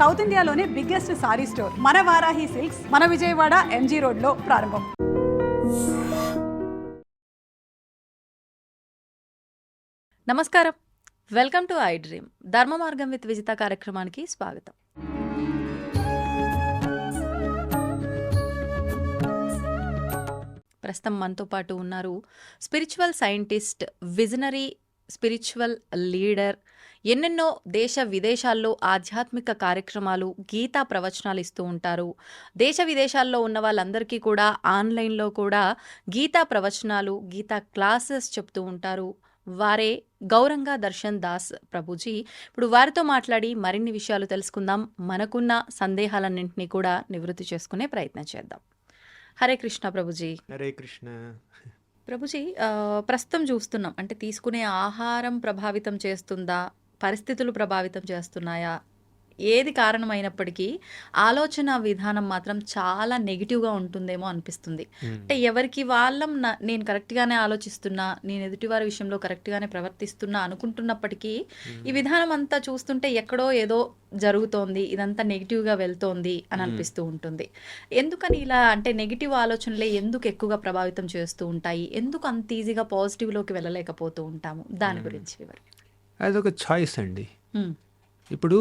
South ఇండియాలోనే biggest sorry store మన Varahi silks మన విజయవాడ ఎంజీ రోడ్లో ప్రారంభం. నమస్కారం, వెల్కమ్ టు ఐ డ్రీమ్. ధర్మ మార్గం విత్ విజిత కార్యక్రమానికి స్వాగతం. ప్రస్తుతం మనతో పాటు ఉన్నారు spiritual scientist, visionary spiritual leader, ఎన్నెన్నో దేశ విదేశాల్లో ఆధ్యాత్మిక కార్యక్రమాలు, గీతా ప్రవచనాలు ఇస్తూ ఉంటారు. దేశ విదేశాల్లో ఉన్న వాళ్ళందరికీ కూడా ఆన్లైన్లో కూడా గీతా ప్రవచనాలు, గీతా క్లాసెస్ చెప్తూ ఉంటారు. వారే గౌరంగా దర్శన్ దాస్ ప్రభుజీ. ఇప్పుడు వారితో మాట్లాడి మరిన్ని విషయాలు తెలుసుకుందాం. మనకున్న సందేహాలన్నింటినీ కూడా నివృత్తి చేసుకునే ప్రయత్నం చేద్దాం. హరే కృష్ణ ప్రభుజీ. హరే కృష్ణ ప్రభుజీ, ప్రస్తుతం చూస్తున్నాం, అంటే తీసుకునే ఆహారం ప్రభావితం చేస్తుందా, పరిస్థితులు ప్రభావితం చేస్తున్నాయా, ఏది కారణమైనప్పటికీ ఆలోచన విధానం మాత్రం చాలా నెగిటివ్గా ఉంటుందేమో అనిపిస్తుంది. అంటే ఎవరికి వాళ్ళం నేను కరెక్ట్గానే ఆలోచిస్తున్నా, నేను ఎదుటివారి విషయంలో కరెక్ట్గానే ప్రవర్తిస్తున్నా అనుకుంటున్నప్పటికీ ఈ విధానం అంతా చూస్తుంటే ఎక్కడో ఏదో జరుగుతోంది, ఇదంతా నెగిటివ్గా వెళ్తోంది అని అనిపిస్తూ ఉంటుంది. ఎందుకని ఇలా, అంటే నెగిటివ్ ఆలోచనలే ఎందుకు ఎక్కువగా ప్రభావితం చేస్తూ ఉంటాయి, ఎందుకు అంత ఈజీగా పాజిటివ్లోకి వెళ్ళలేకపోతూ ఉంటాము, దాని గురించి వివరి. అదొక చాయిస్ అండి. ఇప్పుడు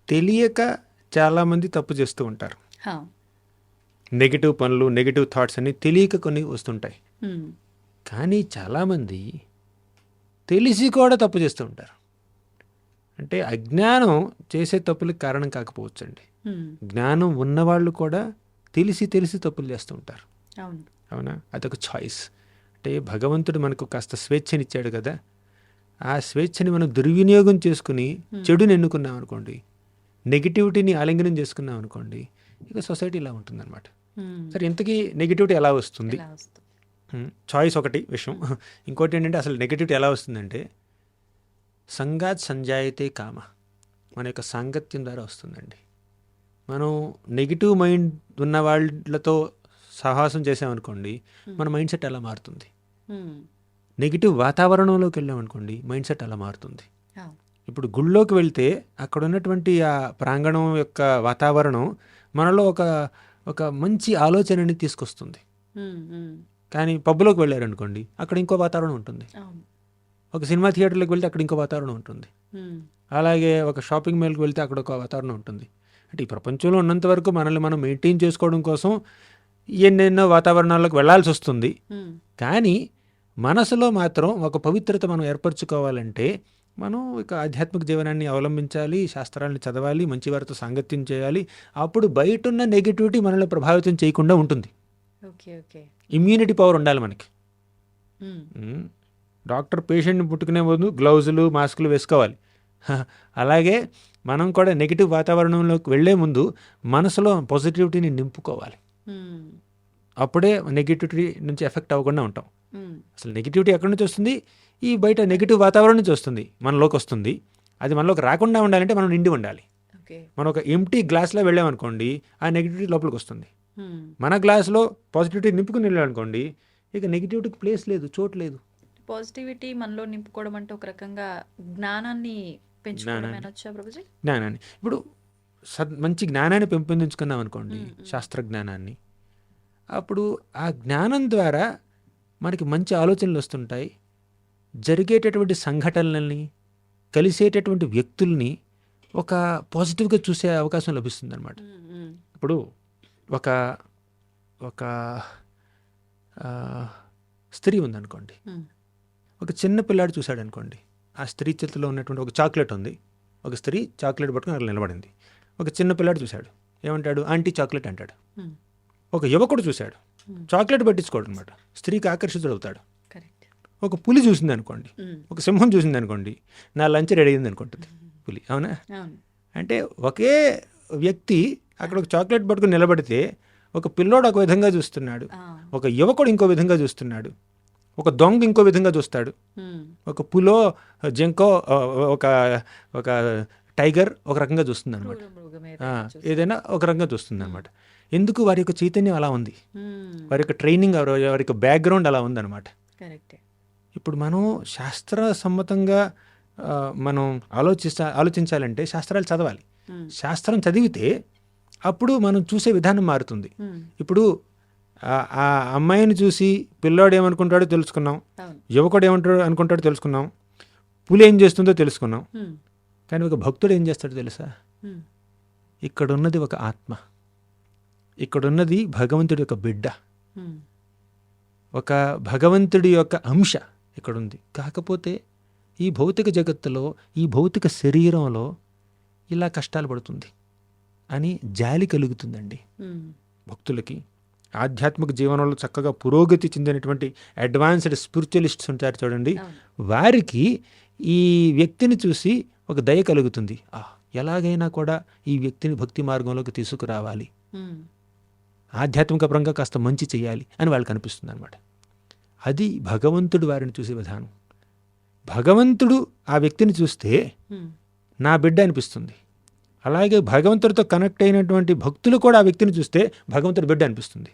తెలియక చాలామంది తప్పు చేస్తూ ఉంటారు. నెగిటివ్ పనులు, నెగిటివ్ థాట్స్ అన్ని తెలియక కొన్ని వస్తుంటాయి. కానీ చాలామంది తెలిసి కూడా తప్పు చేస్తూ ఉంటారు. అంటే అజ్ఞానం చేసే తప్పులకు కారణం కాకపోవచ్చండి. జ్ఞానం ఉన్నవాళ్ళు కూడా తెలిసి తెలిసి తప్పులు చేస్తూ ఉంటారు. అవునా? అదొక చాయిస్. అంటే భగవంతుడు మనకు కాస్త స్వేచ్ఛనిచ్చాడు కదా, ఆ స్వేచ్ఛని మనం దుర్వినియోగం చేసుకుని చెడుని ఎన్నుకున్నాం అనుకోండి, నెగిటివిటీని ఆలింగనం చేసుకున్నాం అనుకోండి, ఇక సొసైటీ ఇలా ఉంటుందన్నమాట. సరే, ఇంతకీ నెగిటివిటీ ఎలా వస్తుంది? చాయిస్ ఒకటి విషయం. ఇంకోటి ఏంటంటే, అసలు నెగిటివిటీ ఎలా వస్తుందంటే, సంగాత్ సంజాయతే కామ, మన యొక్క సాంగత్యం ద్వారా వస్తుందండి. మనం నెగిటివ్ మైండ్ ఉన్న వాళ్ళతో సహవాసం చేసామనుకోండి, మన మైండ్ సెట్ అలా మారుతుంది. నెగిటివ్ వాతావరణంలోకి వెళ్ళామనుకోండి, మైండ్ సెట్ అలా మారుతుంది. ఇప్పుడు గుళ్ళోకి వెళ్తే అక్కడ ఉన్నటువంటి ఆ ప్రాంగణం యొక్క వాతావరణం మనలో ఒక మంచి ఆలోచనని తీసుకొస్తుంది. కానీ పబ్లోకి వెళ్ళారనుకోండి, అక్కడ ఇంకో వాతావరణం ఉంటుంది. ఒక సినిమా థియేటర్లోకి వెళ్తే అక్కడ ఇంకో వాతావరణం ఉంటుంది. అలాగే ఒక షాపింగ్ మాల్కి వెళ్తే అక్కడ ఒక వాతావరణం ఉంటుంది. అంటే ఈ ప్రపంచంలో ఉన్నంత వరకు మనల్ని మనం మెయింటైన్ చేసుకోవడం కోసం ఎన్నెన్నో వాతావరణాల్లోకి వెళ్లాల్సి వస్తుంది. కానీ మనసులో మాత్రం ఒక పవిత్రత మనం ఏర్పరచుకోవాలంటే మనం ఇక ఆధ్యాత్మిక జీవనాన్ని అవలంబించాలి, శాస్త్రాలను చదవాలి, మంచి వారితో సాంగత్యం చేయాలి. అప్పుడు బయట ఉన్న నెగిటివిటీ మనల్ని ప్రభావితం చేయకుండా ఉంటుంది. ఇమ్యూనిటీ పవర్ ఉండాలి మనకి. డాక్టర్ పేషెంట్ని పుట్టుకునే ముందు గ్లౌజులు, మాస్కులు వేసుకోవాలి. అలాగే మనం కూడా నెగిటివ్ వాతావరణంలోకి వెళ్లే ముందు మనసులో పాజిటివిటీని నింపుకోవాలి. అప్పుడే నెగిటివిటీ నుంచి ఎఫెక్ట్ అవ్వకుండా ఉంటాం. అసలు నెగిటివిటీ ఎక్కడి నుంచి వస్తుంది? ఈ బయట నెగిటివ్ వాతావరణం నుంచి వస్తుంది, మనలోకి వస్తుంది. అది మనలోకి రాకుండా ఉండాలంటే మనం నిండి ఉండాలి. మనం ఒక ఎంటీ గ్లాస్లో వెళ్ళామనుకోండి, ఆ నెగిటివిటీ లోపలికి వస్తుంది. మన గ్లాస్లో పాజిటివిటీ నింపుకుని వెళ్ళామనుకోండి, ఇక నెగిటివిటీకి ప్లేస్ లేదు, చోటు లేదు. పాజిటివిటీ మనలో నింపుకోవడం అంటే ఒక రకంగా జ్ఞానాన్ని పెంచుకోవడం. జ్ఞానాన్ని ఇప్పుడు మంచి జ్ఞానాన్ని పెంపొందించుకున్నాం అనుకోండి, శాస్త్ర జ్ఞానాన్ని, అప్పుడు ఆ జ్ఞానం ద్వారా మనకి మంచి ఆలోచనలు వస్తుంటాయి. జరిగేటటువంటి సంఘటనలని, కలిసేటటువంటి వ్యక్తుల్ని ఒక పాజిటివ్గా చూసే అవకాశం లభిస్తుంది అనమాట. ఇప్పుడు ఒక స్త్రీ ఉందనుకోండి, ఒక చిన్న పిల్లాడు చూశాడు అనుకోండి, ఆ స్త్రీ చేతిలో ఉన్నటువంటి ఒక చాక్లెట్ ఉంది, ఒక స్త్రీ చాక్లెట్ పట్టుకుని అక్కడ నిలబడింది. ఒక చిన్న పిల్లాడు చూశాడు, ఏమంటాడు? ఆంటీ చాక్లెట్ అంటాడు. ఒక యువకుడు చూశాడు, చాక్లెట్ పట్టించుకోడు అనమాట, స్త్రీకి ఆకర్షితుడు అవుతాడు. ఒక పులి చూసింది అనుకోండి, ఒక సింహం చూసింది అనుకోండి, నా లంచ్ రెడీ అయింది అనుకుంటుంది పులి. అవునా? అంటే ఒకే వ్యక్తి అక్కడ ఒక చాక్లెట్ పట్టుకుని నిలబడితే ఒక పిల్లోడు ఒక విధంగా చూస్తున్నాడు, ఒక యువకుడు ఇంకో విధంగా చూస్తున్నాడు, ఒక దొంగ ఇంకో విధంగా చూస్తాడు, ఒక పులో, జింకో, ఒక టైగర్ ఒక రకంగా చూస్తుంది అనమాట. ఏదైనా ఒక రకంగా చూస్తుంది అనమాట. ఎందుకు? వారి యొక్క చైతన్యం అలా ఉంది, వారి యొక్క ట్రైనింగ్, వారి యొక్క బ్యాక్గ్రౌండ్ అలా ఉందన్నమాట. ఇప్పుడు మనం శాస్త్ర సమ్మతంగా మనం ఆలోచించాలంటే శాస్త్రాలు చదవాలి. శాస్త్రం చదివితే అప్పుడు మనం చూసే విధానం మారుతుంది. ఇప్పుడు ఆ అమ్మాయిని చూసి పిల్లోడు ఏమనుకుంటాడో తెలుసుకున్నాం, యువకుడు ఏమంటాడో అనుకుంటాడో తెలుసుకున్నాం, పులి ఏం చేస్తుందో తెలుసుకున్నాం. కానీ ఒక భక్తుడు ఏం చేస్తాడో తెలుసా? ఇక్కడున్నది ఒక ఆత్మ, ఇక్కడున్నది భగవంతుడి యొక్క బిడ్డ, ఒక భగవంతుడి యొక్క అంశ ఇక్కడుంది. కాకపోతే ఈ భౌతిక జగత్తులో, ఈ భౌతిక శరీరంలో ఇలా కష్టాలు పడుతుంది అని జాలి కలుగుతుందండి భక్తులకి. ఆధ్యాత్మిక జీవనంలో చక్కగా పురోగతి చెందినటువంటి అడ్వాన్స్డ్ స్పిరిచువలిస్ట్స్ ఉంటారు చూడండి, వారికి ఈ వ్యక్తిని చూసి ఒక దయ కలుగుతుంది. ఎలాగైనా కూడా ఈ వ్యక్తిని భక్తి మార్గంలోకి తీసుకురావాలి, ఆధ్యాత్మిక పరంగా కాస్త మంచి చేయాలి అని వాళ్ళకి అనిపిస్తుంది అనమాట. అది భగవంతుడు వారిని చూసే విధానం. భగవంతుడు ఆ వ్యక్తిని చూస్తే నా బిడ్డ అనిపిస్తుంది. అలాగే భగవంతుడితో కనెక్ట్ అయినటువంటి భక్తులు కూడా ఆ వ్యక్తిని చూస్తే భగవంతుడి బిడ్డ అనిపిస్తుంది.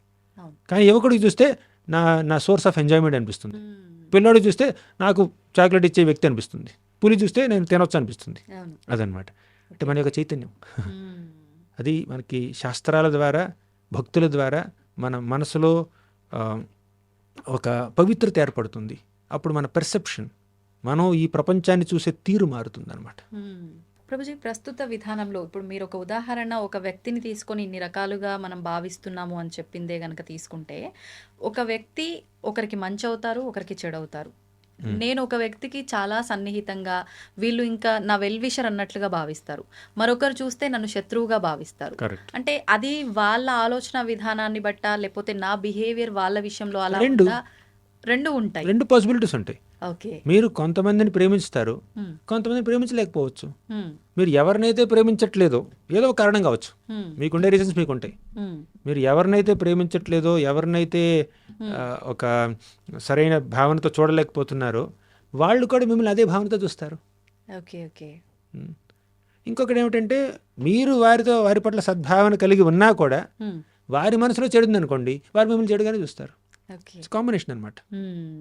కానీ యువకుడికి చూస్తే నా సోర్స్ ఆఫ్ ఎంజాయ్మెంట్ అనిపిస్తుంది. పిల్లోడు చూస్తే నాకు చాక్లెట్ ఇచ్చే వ్యక్తి అనిపిస్తుంది. పులి చూస్తే నేను తినొచ్చు అనిపిస్తుంది. అదనమాట. అంటే మన యొక్క చైతన్యం అది మనకి శాస్త్రాల ద్వారా, భక్తుల ద్వారా మన మనసులో ఒక పవిత్రత ఏర్పడుతుంది. అప్పుడు మన పెర్సెప్షన్, మనం ఈ ప్రపంచాన్ని చూసే తీరు మారుతుంది అనమాట. ప్రభుజీ, ప్రస్తుత విధానంలో ఇప్పుడు మీరు ఒక ఉదాహరణ, ఒక వ్యక్తిని తీసుకొని ఇన్ని రకాలుగా మనం భావిస్తున్నాము అని చెప్పిందే గనక తీసుకుంటే, ఒక వ్యక్తి ఒకరికి మంచి అవుతారు, ఒకరికి చెడు అవుతారు. నేను ఒక వ్యక్తికి చాలా సన్నిహితంగా, వీళ్ళు ఇంకా నా వెల్విషర్ అన్నట్లుగా భావిస్తారు. మరొకరు చూస్తే నన్ను శత్రువుగా భావిస్తారు. అంటే అది వాళ్ళ ఆలోచన విధానాన్ని బట్ట, లేకపోతే నా బిహేవియర్ వాళ్ళ విషయంలో అలా రెండు ఉంటాయి. రెండు పాసిబిలిటీస్ ఉంటాయి. ఓకే, మీరు కొంతమందిని ప్రేమిస్తారు, కొంతమందిని ప్రేమించలేకపోవచ్చు. మీరు ఎవరినైతే ప్రేమించట్లేదో, ఏదో ఒక కారణం కావచ్చు, మీకుండే రీజన్స్ మీకుంటాయి. మీరు ఎవరినైతే ప్రేమించట్లేదో, ఎవరినైతే ఒక సరైన భావనతో చూడలేకపోతున్నారో, వాళ్ళు కూడా మిమ్మల్ని అదే భావనతో చూస్తారు. Okay okay. ఇంకొకటి ఏమిటంటే, మీరు వారి పట్ల సద్భావన కలిగి ఉన్నా కూడా వారి మనసులో చెడుంది అనుకోండి, వారు మిమ్మల్ని చెడుగానే చూస్తారు. కాంబినేషన్ అనమాట.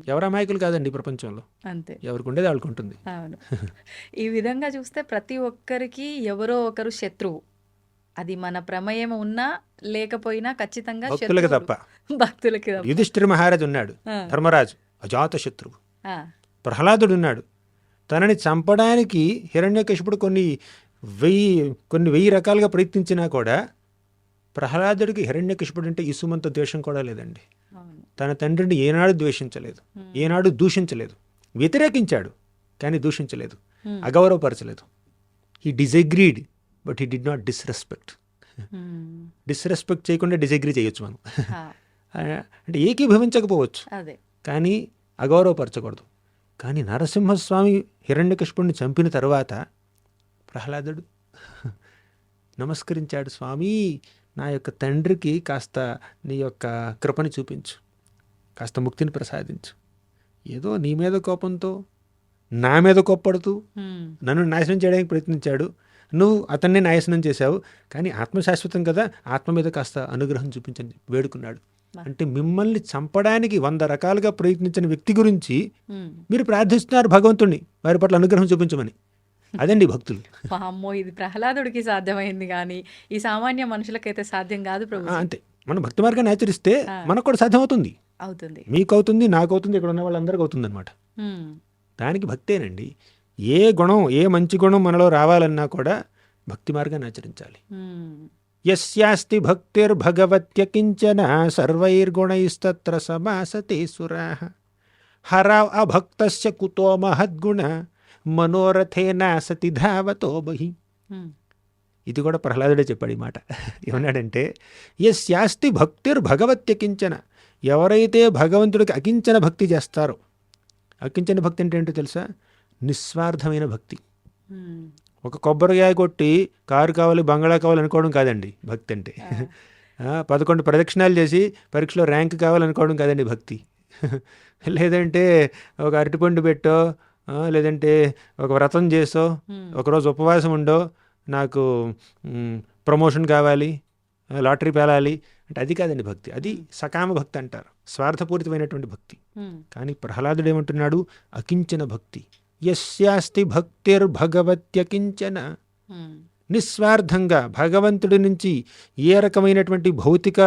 ఎవరు అమాయకులు కాదండి ప్రపంచంలో, అంతే, ఎవరికి ఉండేది వాళ్ళకి ఉంటుంది. అవును. ఈ విధంగా చూస్తే ప్రతి ఒక్కరికి ఎవరో ఒకరు శత్రువు. అది మన ప్రమేయం ఉన్నా లేకపోయినా ఖచ్చితంగా భక్తులకి తప్ప. భక్తులకి తప్ప. యుధిష్ఠిర మహారాజు ఉన్నాడు, ధర్మరాజు, అజాత శత్రువు. ప్రహ్లాదుడు ఉన్నాడు, తనని చంపడానికి హిరణ్యకశిపుడు కొన్ని వెయ్యి రకాలుగా ప్రయత్నించినా కూడా ప్రహ్లాదుడికి హిరణ్యకశిపుడు అంటే ఇసుమంత ద్వేషం కూడా లేదండి. తన తండ్రిని ఏనాడు ద్వేషించలేదు, ఏనాడు దూషించలేదు. వ్యతిరేకించాడు కానీ దూషించలేదు, అగౌరవపరచలేదు. He disagreed but he did not disrespect. Disrespect చేయకుండా డిజగ్రీ చేయొచ్చు మనం. అంటే ఏకీభవించకపోవచ్చు కానీ అగౌరవపరచకూడదు. కానీ నరసింహస్వామి హిరణ్యకశిపుడిని చంపిన తర్వాత ప్రహ్లాదుడు నమస్కరించాడు, స్వామి నా యొక్క తండ్రికి కాస్త నీ యొక్క కృపని చూపించు, కాస్త ముక్తిని ప్రసాదించు. ఏదో నీ మీద కోపంతో నా మీద కోప్పడుతూ నన్ను నాశనం చేయడానికి ప్రయత్నించాడు, నువ్వు అతన్ని నాశనం చేశావు, కానీ ఆత్మశాశ్వతం కదా, ఆత్మ మీద కాస్త అనుగ్రహం చూపించని వేడుకున్నాడు. అంటే మిమ్మల్ని చంపడానికి 100 రకాలుగా ప్రయత్నించిన వ్యక్తి గురించి మీరు ప్రార్థిస్తున్నారు భగవంతుణ్ణి, వారి పట్ల అనుగ్రహం చూపించమని. అదండి భక్తులు. అమ్మో, ఇది ప్రహ్లాదుడికి సాధ్యమైంది కానీ ఈ సామాన్య మనుషులకైతే సాధ్యం కాదు ప్రభు. అంతే, మనం భక్తి మార్గాన్ని ఆచరిస్తే మనకు కూడా సాధ్యం అవుతుంది. మీకు అవుతుంది, నాకు అవుతుంది, ఇక్కడ ఉన్న వాళ్ళందరికీ అవుతుంది అనమాట. దానికి భక్తేనండి. ఏ గుణం, ఏ మంచి గుణం మనలో రావాలన్నా కూడా భక్తి మార్గాన్ని ఆచరించాలి. యస్యాస్తి భక్తిర్భగవత్య కించన సర్వైర్గుణైస్తత్ర సమాసతే సురాః హరా అభక్తస్య కుతో మహద్గుణ మనోరథేన సతి ధావతో బహి. ఇది కూడా ప్రహ్లాదుడే చెప్పాడు ఈ మాట. ఏమన్నాడంటే, యస్యాస్తి భక్తిర్భగవత్య కించన, ఎవరైతే భగవంతుడికి అకించన భక్తి చేస్తారో, అకించన భక్తి అంటే ఏంటో తెలుసా? నిస్వార్థమైన భక్తి. ఒక కొబ్బరికాయ కొట్టి కారు కావాలి, బంగాళా కావాలి అనుకోవడం కాదండి భక్తి అంటే. 11 ప్రదక్షిణాలు చేసి పరీక్షలో ర్యాంక్ కావాలనుకోవడం కాదండి భక్తి. లేదంటే ఒక అరటిపండు పెట్టో, లేదంటే ఒక వ్రతం చేసో, ఒకరోజు ఉపవాసం ఉండో, నాకు ప్రమోషన్ కావాలి, లాటరీ పేలాలి అంటే అది కాదండి భక్తి. అది సకామ భక్తి అంటారు, స్వార్థపూరితమైనటువంటి భక్తి. కానీ ప్రహ్లాదుడు ఏమంటున్నాడు? అకించన భక్తి. యస్యాస్తి భక్తిర్భగవత్యకించన, నిస్వార్థంగా భగవంతుడి నుంచి ఏ రకమైనటువంటి భౌతిక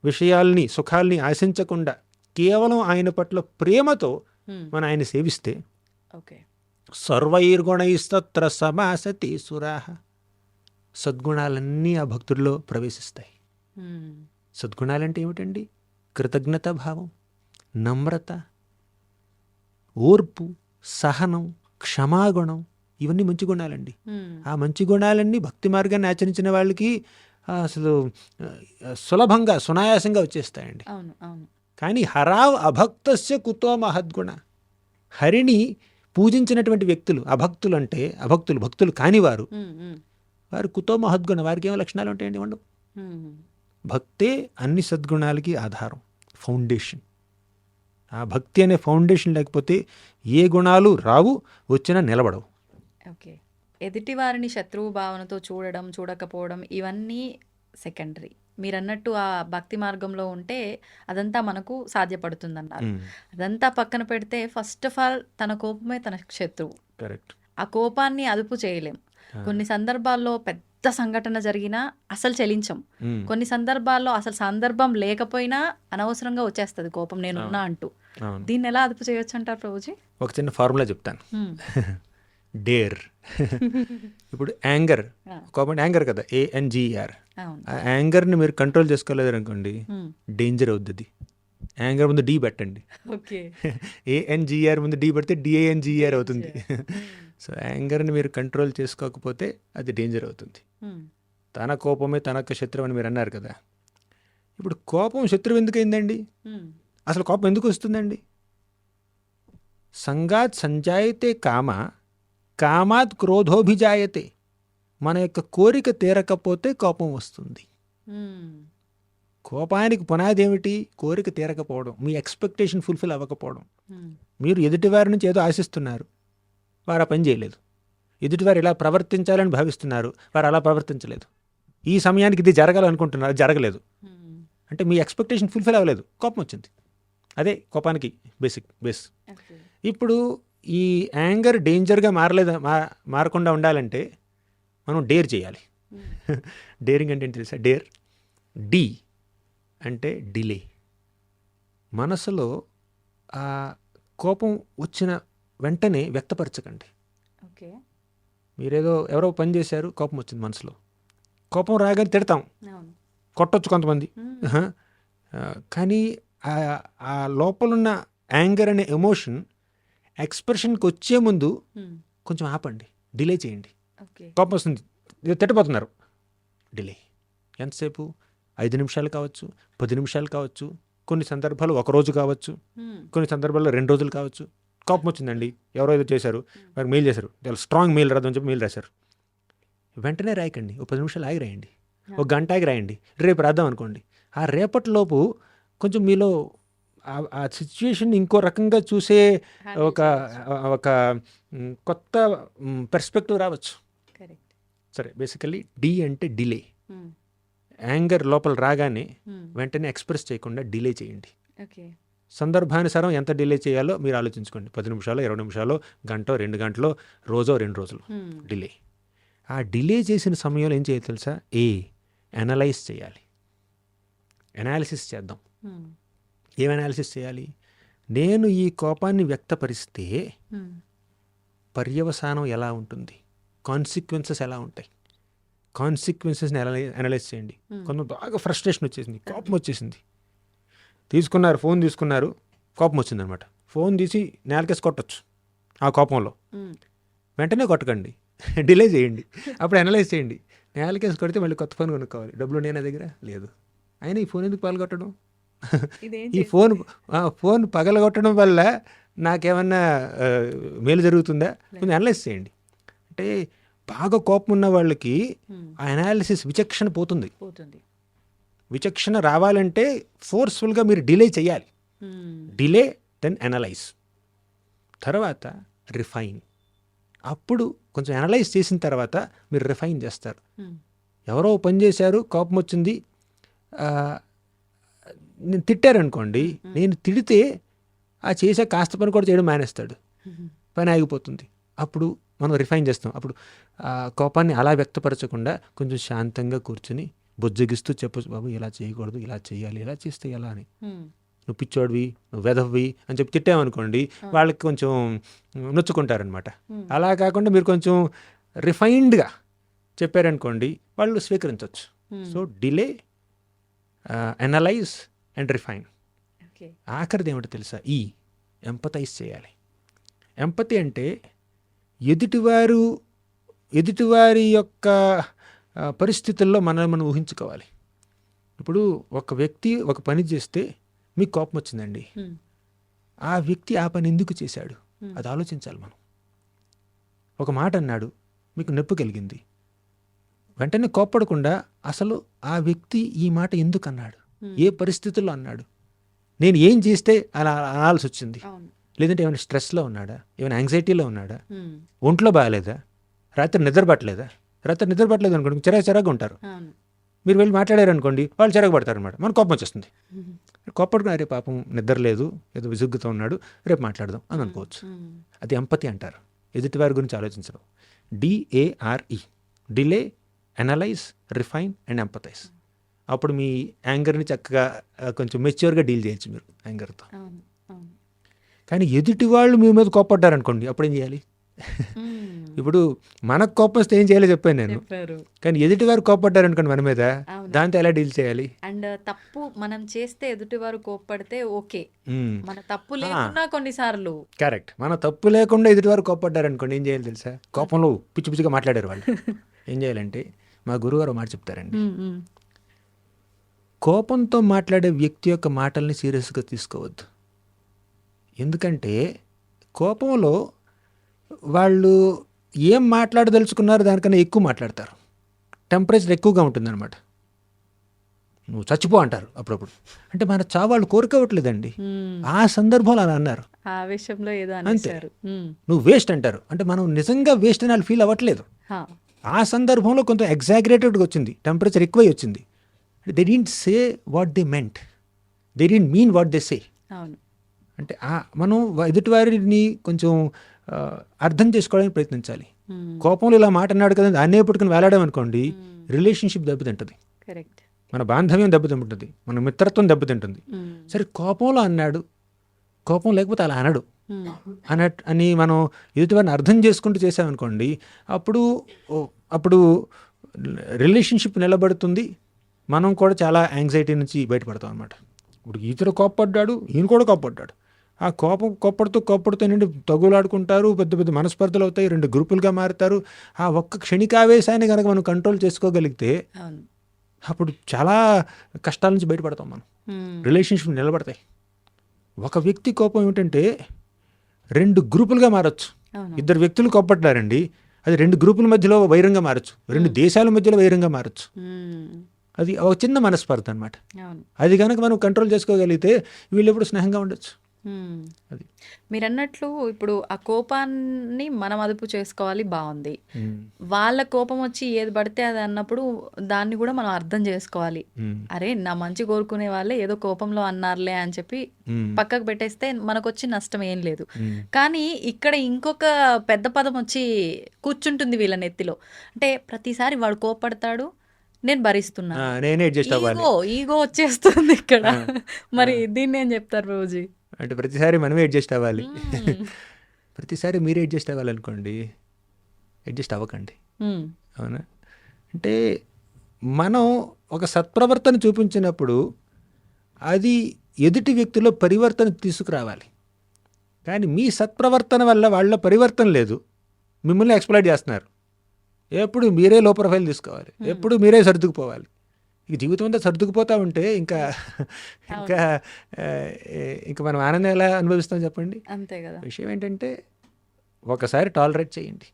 విషయాల్ని సుఖాల్ని ఆశించకుండా కేవలం ఆయన పట్ల ప్రేమతో మనం ఆయన సేవిస్తే ఓకే. సర్వైర్గుణైస్తత్ర సమాసతి సురాహ, సద్గుణాలన్నీ ఆ భక్తుల్లో ప్రవేశిస్తాయి. సద్గుణాలంటే ఏమిటండి? కృతజ్ఞతా భావం, నమ్రత, ఓర్పు, సహనం, క్షమాగుణం, ఇవన్నీ మంచి గుణాలండి. ఆ మంచి గుణాలన్నీ భక్తి మార్గాన్ని ఆచరించిన వాళ్ళకి అసలు సులభంగా సునాయాసంగా వచ్చేస్తాయండి. అవును, అవును. కానీ హరావ్ అభక్తస్య కుతో మహద్గుణ, హరిని పూజించినటువంటి వ్యక్తులు అభక్తులు, అంటే అభక్తులు భక్తులు కానివారు, వారు కుతో మహద్గుణ, వారికి ఏమో లక్షణాలు ఉంటాయండి? ఉండవు. భక్తే అన్ని సద్గుణాలకి ఆధారం, ఫౌండేషన్. ఆ భక్తి అనే ఫౌండేషన్ లేకపోతే ఏ గుణాలు రావు, వచ్చినా నిలబడవు. ఓకే. ఎదుటి వారిని శత్రువు భావనతో చూడడం, చూడకపోవడం ఇవన్నీ సెకండరీ. మీరన్నట్టు ఆ భక్తి మార్గంలో ఉంటే అదంతా మనకు సాధ్యపడుతుందన్నారు. అదంతా పక్కన పెడితే ఫస్ట్ ఆఫ్ ఆల్ తన కోపమే తన శత్రువు. కరెక్ట్. ఆ కోపాన్ని అదుపు చేయలేం. కొన్ని సందర్భాల్లో పెద్ద సంఘటన జరిగినా అసలు చెలించం. కొన్ని సందర్భాల్లో అసలు సందర్భం లేకపోయినా అనవసరంగా వచ్చేస్తుంది కోపం, నేనున్నా అంటూ. దీన్ని ఎలా అదుపు చేయొచ్చు అంటారు ప్రభుజీ? ఒక చిన్న ఫార్ములా చెప్తాను. డేర్. ఇప్పుడు యాంగర్, కోపం యాంగర్ కదా, ANGER. ఆ యాంగర్ని మీరు కంట్రోల్ చేసుకోలేదు అనుకోండి, డేంజర్ అవుతుంది. యాంగర్ ముందు D పెట్టండి. ANGER ముందు D పెడితే DANGER అవుతుంది. సో యాంగర్ని మీరు కంట్రోల్ చేసుకోకపోతే అది డేంజర్ అవుతుంది. తన కోపమే తనకు శత్రువు అని మీరు అన్నారు కదా. ఇప్పుడు కోపం శత్రువు ఎందుకు అయిందండి? అసలు కోపం ఎందుకు వస్తుందండి? సంగాత్ సంజాయతే కామ, కామాత్ క్రోధోభిజాయతే. మన యొక్క కోరిక తీరకపోతే కోపం వస్తుంది. కోపానికి పునాది ఏమిటి? కోరిక తీరకపోవడం, మీ ఎక్స్పెక్టేషన్ ఫుల్ఫిల్ అవ్వకపోవడం. మీరు ఎదుటివారి నుంచి ఏదో ఆశిస్తున్నారు, వారు ఆ పని చేయలేదు. ఎదుటివారు ఇలా ప్రవర్తించాలని భావిస్తున్నారు, వారు అలా ప్రవర్తించలేదు. ఈ సమయానికి ఇది జరగాలనుకుంటున్నారు, జరగలేదు. అంటే మీ ఎక్స్పెక్టేషన్ ఫుల్ఫిల్ అవ్వలేదు, కోపం వచ్చింది. అదే కోపానికి బేస్. ఇప్పుడు ఈ యాంగర్ డేంజర్గా మారకుండా ఉండాలంటే మనం డేర్ చేయాలి. డేరింగ్ అంటే ఏంటి తెలుసా? డేర్. D అంటే డిలే. మనసులో ఆ కోపం వచ్చిన వెంటనే వ్యక్తపరచకండి. మీరేదో ఎవరో పని చేశారు, కోపం వచ్చింది మనసులో. కోపం రాగానే తిడతాం, కొట్టొచ్చు కొంతమంది. కానీ ఆ లోపలున్న యాంగర్ అనే ఎమోషన్ ఎక్స్ప్రెషన్కి వచ్చే ముందు కొంచెం ఆపండి, డిలే చేయండి. కోపం వస్తుంది, తిట్టబోతున్నారు, డిలే. ఎంతసేపు? 5 నిమిషాలు కావచ్చు, 10 నిమిషాలు కావచ్చు, కొన్ని సందర్భాలు 1 రోజు కావచ్చు, కొన్ని సందర్భాల్లో 2 రోజులు కావచ్చు. కోపం వచ్చిందండి, ఎవరో ఏదో చేశారు, వారికి మెయిల్ చేశారు, స్ట్రాంగ్ మెయిల్ రాదని చెప్పి మెయిల్ రాశారు. వెంటనే రాయకండి, 10 నిమిషాలు ఆగి రాయండి, 1 గంట ఆగి రాయండి, రేపు రాద్దాం అనుకోండి. ఆ రేపటిలోపు కొంచెం మీలో ఆ సిచ్యుయేషన్ ఇంకో రకంగా చూసే ఒక కొత్త పర్స్పెక్టివ్ రావచ్చు. సరే, బేసికల్లీ D అంటే డిలే. యాంగర్ లోపల రాగానే వెంటనే ఎక్స్ప్రెస్ చేయకుండా డిలే చేయండి. సందర్భానుసారం ఎంత డిలే చేయాలో మీరు ఆలోచించుకోండి. 10 నిమిషాలు, 20 నిమిషాలు, గంట, 2 గంటలు, రోజో 2 రోజులు డిలే. ఆ డిలే చేసిన సమయంలో ఏం చేయాలి తెలుసా? అనలైజ్ చేయాలి, అనాలిసిస్ చేద్దాం. ఏం అనాలిసిస్ చేయాలి? నేను ఈ కోపాన్ని వ్యక్తపరిస్తే పర్యవసానం ఎలా ఉంటుంది, కాన్సిక్వెన్సెస్ ఎలా ఉంటాయి, కాన్సిక్వెన్సెస్ని అనలైజ్ చేయండి. కొంత బాగా ఫ్రస్ట్రేషన్ వచ్చేసింది, కోపం వచ్చేసింది, ఫోన్ తీసుకున్నారు, కోపం వచ్చిందనమాట. ఫోన్ తీసి నేలకేసి కొట్టచ్చు. ఆ కోపంలో వెంటనే కొట్టకండి, డిలే చేయండి, అప్పుడు అనలైజ్ చేయండి. నేలకేసి కొడితే మళ్ళీ కొత్త ఫోన్ కొనుక్కోవాలి, డబ్బులు నేను దగ్గర లేదు. అయినా ఈ ఫోన్ ఎందుకు పగలగొట్టడం? ఈ ఫోన్ పగలగొట్టడం వల్ల నాకేమన్నా మేలు జరుగుతుందా? కొంచెం అనలైజ్ చేయండి. అంటే బాగా కోపం ఉన్న వాళ్ళకి ఆ అనాలిసిస్, విచక్షణ పోతుంది. విచక్షణ రావాలంటే ఫోర్స్ఫుల్గా మీరు డిలే చేయాలి. డిలే, దెన్ అనలైజ్, తర్వాత రిఫైన్. అప్పుడు కొంచెం అనలైజ్ చేసిన తర్వాత మీరు రిఫైన్ చేస్తారు. ఎవరో పని చేశారు, కోపం వచ్చింది, నేను తిట్టారనుకోండి, నేను తిడితే ఆ చేసే కాస్త పని కూడా చేయడం మానేస్తాడు, పని ఆగిపోతుంది. అప్పుడు మనం రిఫైన్ చేస్తాం. అప్పుడు ఆ కోపాన్ని అలా వ్యక్తపరచకుండా కొంచెం శాంతంగా కూర్చొని బొజ్జగిస్తూ చెప్పచ్చు, బాబు ఇలా చేయకూడదు, ఇలా చేయాలి, ఇలా చేస్తే ఎలా అని. నువ్వు పిచ్చోడివి, నువ్వు వెధవ్వి అని చెప్పి తిట్టామనుకోండి, వాళ్ళకి కొంచెం నొచ్చుకుంటారనమాట. అలా కాకుండా మీరు కొంచెం రిఫైన్డ్గా చెప్పారనుకోండి, వాళ్ళు స్వీకరించవచ్చు. So delay, analyse and refine. ఆఖరిది ఏమిటో తెలుసా? ఎంపథైజ్ చేయాలి. ఎంపతి అంటే ఎదుటివారి యొక్క పరిస్థితుల్లో మనం ఊహించుకోవాలి. ఇప్పుడు ఒక వ్యక్తి ఒక పని చేస్తే మీకు కోపం వచ్చిందండి, ఆ వ్యక్తి ఆ పని ఎందుకు చేశాడు అది ఆలోచించాలి మనం. ఒక మాట అన్నాడు, మీకు నొప్పి కలిగింది, వెంటనే కోప్పడకుండా అసలు ఆ వ్యక్తి ఈ మాట ఎందుకు అన్నాడు, ఏ పరిస్థితుల్లో అన్నాడు, నేను ఏం చేస్తే అలా అనాల్సి వచ్చింది, లేదంటే ఏమైనా స్ట్రెస్లో ఉన్నాడా, ఏమైనా యాంగ్జైటీలో ఉన్నాడా, ఒంట్లో బాగాలేదా, రాత్రి నిద్రపట్టలేదా. రాత్రి నిద్రపట్టలేదు అనుకోండి, చిరాగా ఉంటారు. మీరు వెళ్ళి మాట్లాడారు అనుకోండి, వాళ్ళు చిరగబడతారు అనమాట. మనకు కోపం వచ్చేస్తుంది. కోపడుకుని అరే పాపం నిద్ర లేదు, ఏదో విసుగ్గుతో ఉన్నాడు, రేపు మాట్లాడదాం అని అనుకోవచ్చు. అది ఎంపతి అంటారు. ఎదుటివారి గురించి ఆలోచించడం. DARE, delay, analyse, refine and empathise. అప్పుడు మీ యాంగర్ని చక్కగా కొంచెం మెచ్యూర్గా డీల్ చేయొచ్చు మీరు యాంగర్తో. కానీ ఎదుటి వాళ్ళు మీ మీద కోపడ్డారనుకోండి, అప్పుడు ఏం చేయాలి? ఇప్పుడు మనకు కోపం వస్తే ఏం చేయాలో చెప్పాను నేను. కానీ ఎదుటివారు కోపడ్డారనుకోండి మన మీద, దాంతో ఎలా డీల్ చేయాలి? అండ్ తప్పు మనం చేస్తే ఎదుటివారు కోప్పడితే ఓకే, మన తప్పు లేకున్నా కొన్నిసార్లు కరెక్ట్, మన తప్పు లేకుండా ఎదుటివారు కోపడ్డారనుకోండి, ఏం చేయాలి తెలుసా? కోపంలో పిచ్చి పిచ్చిగా మాట్లాడారు వాళ్ళు, ఏం చేయాలంటే మా గురువుగారు మాట చెప్తారండి, కోపంతో మాట్లాడే వ్యక్తి యొక్క మాటల్ని సీరియస్గా తీసుకోవద్దు. ఎందుకంటే కోపంలో వాళ్ళు ఏం మాట్లాడదలుచుకున్నారో దానికన్నా ఎక్కువ మాట్లాడతారు. టెంపరేచర్ ఎక్కువగా ఉంటుందన్నమాట. నువ్వు చచ్చిపో అంటారు అప్పుడప్పుడు. అంటే మన చావు వాళ్ళు కోరుకోవట్లేదండి, ఆ సందర్భంలో అలా అన్నారు, ఆవేశంలో ఏదో అంతే. నువ్వు వేస్ట్ అంటారు, అంటే మనం నిజంగా వేస్ట్ అని వాళ్ళు ఫీల్ అవ్వట్లేదు. ఆ సందర్భంలో కొంత ఎగ్జాగరేటెడ్గా వచ్చింది, టెంపరేచర్ ఎక్కువై వచ్చింది. They didn't say what they meant, they didn't mean what they say. అంటే మనం ఎదుటివారిని కొంచెం అర్థం చేసుకోవడానికి ప్రయత్నించాలి. కోపంలో ఇలా మాట అన్నాడు కదా అన్నే పుట్టుకుని వేలాడామనుకోండి, రిలేషన్షిప్ దెబ్బతింటుంది, మన బాంధవ్యం దెబ్బతింటుంది, మన మిత్రత్వం దెబ్బతింటుంది. సరే కోపంలో అన్నాడు, కోపం లేకపోతే అలా అనడు అని మనం ఎదుటివారిని అర్థం చేసుకుంటూ చేసామనుకోండి, అప్పుడు రిలేషన్షిప్ నిలబడుతుంది, మనం కూడా చాలా యాంగ్జైటీ నుంచి బయటపడతాం అనమాట. ఇప్పుడు ఇతరు కోప్పడ్డాడు, ఈయన కూడా కోప్పడ్డాడు, ఆ కోప్పడుతూ నుండి తగులాడుకుంటారు, పెద్ద పెద్ద మనస్పర్ధలు అవుతాయి, 2 గ్రూపులుగా మారుతారు. ఆ ఒక్క క్షణికావేశాన్ని కనుక మనం కంట్రోల్ చేసుకోగలిగితే అప్పుడు చాలా కష్టాల నుంచి బయటపడతాం మనం, రిలేషన్షిప్ నిలబడతాయి. ఒక వ్యక్తి కోపం ఏమిటంటే 2 గ్రూపులుగా మారచ్చు. 2 వ్యక్తులు కోప్పడ్డారండి, అది 2 గ్రూపుల మధ్యలో వైరంగా మారచ్చు, 2 దేశాల మధ్యలో వైరంగా మారచ్చు. అది ఒక చిన్న మనస్పర్ధ అనమాట. అది కనుక మనం కంట్రోల్ చేసుకోగలిగితే వీళ్ళు ఎప్పుడు స్నేహంగా ఉండొచ్చు. అది మీరు అన్నట్లు ఇప్పుడు ఆ కోపాన్ని మనం అదుపు చేసుకోవాలి, బాగుంది. వాళ్ళ కోపం వచ్చి ఏది పడితే అది అన్నప్పుడు దాన్ని కూడా మనం అర్థం చేసుకోవాలి. అరే నా మంచి కోరుకునే వాళ్ళే ఏదో కోపంలో అన్నారులే అని చెప్పి పక్కకు పెట్టేస్తే మనకు వచ్చి నష్టం ఏం లేదు. కానీ ఇక్కడ ఇంకొక పెద్ద పదం వచ్చి కూర్చుంటుంది వీళ్ళ నెత్తిలో. అంటే ప్రతిసారి వాడు కోపడతాడు, నేను భరిస్తున్నా, ఈగో వచ్చేస్తుంది ఇక్కడ. మరి దీన్ని ఏం చెప్తారు ప్రభుజీ? అంటే ప్రతిసారి మనమే అడ్జస్ట్ అవ్వాలి. ప్రతిసారి మీరే అడ్జస్ట్ అవ్వాలనుకోండి, అడ్జస్ట్ అవ్వకండి. అవునా? అంటే మనం ఒక సత్ప్రవర్తన చూపించినప్పుడు అది ఎదుటి వ్యక్తిలో పరివర్తన తీసుకురావాలి. కానీ మీ సత్ప్రవర్తన వల్ల వాళ్ళ పరివర్తన లేదు, మిమ్మల్ని ఎక్స్ప్లాయిట్ చేస్తున్నారు. ఎప్పుడు మీరే లో ప్రొఫైల్ తీసుకోవాలి, ఎప్పుడు మీరే సర్దుకుపోవాలి. ఇక జీవితం అంతా సర్దుకుపోతూ ఉంటే ఇంకా ఇంకా ఇంకా మనం ఆనందం ఎలా అనుభవిస్తాం చెప్పండి? అంతే కదా. విషయం ఏంటంటే ఒకసారి టాలరేట్ చేయండి,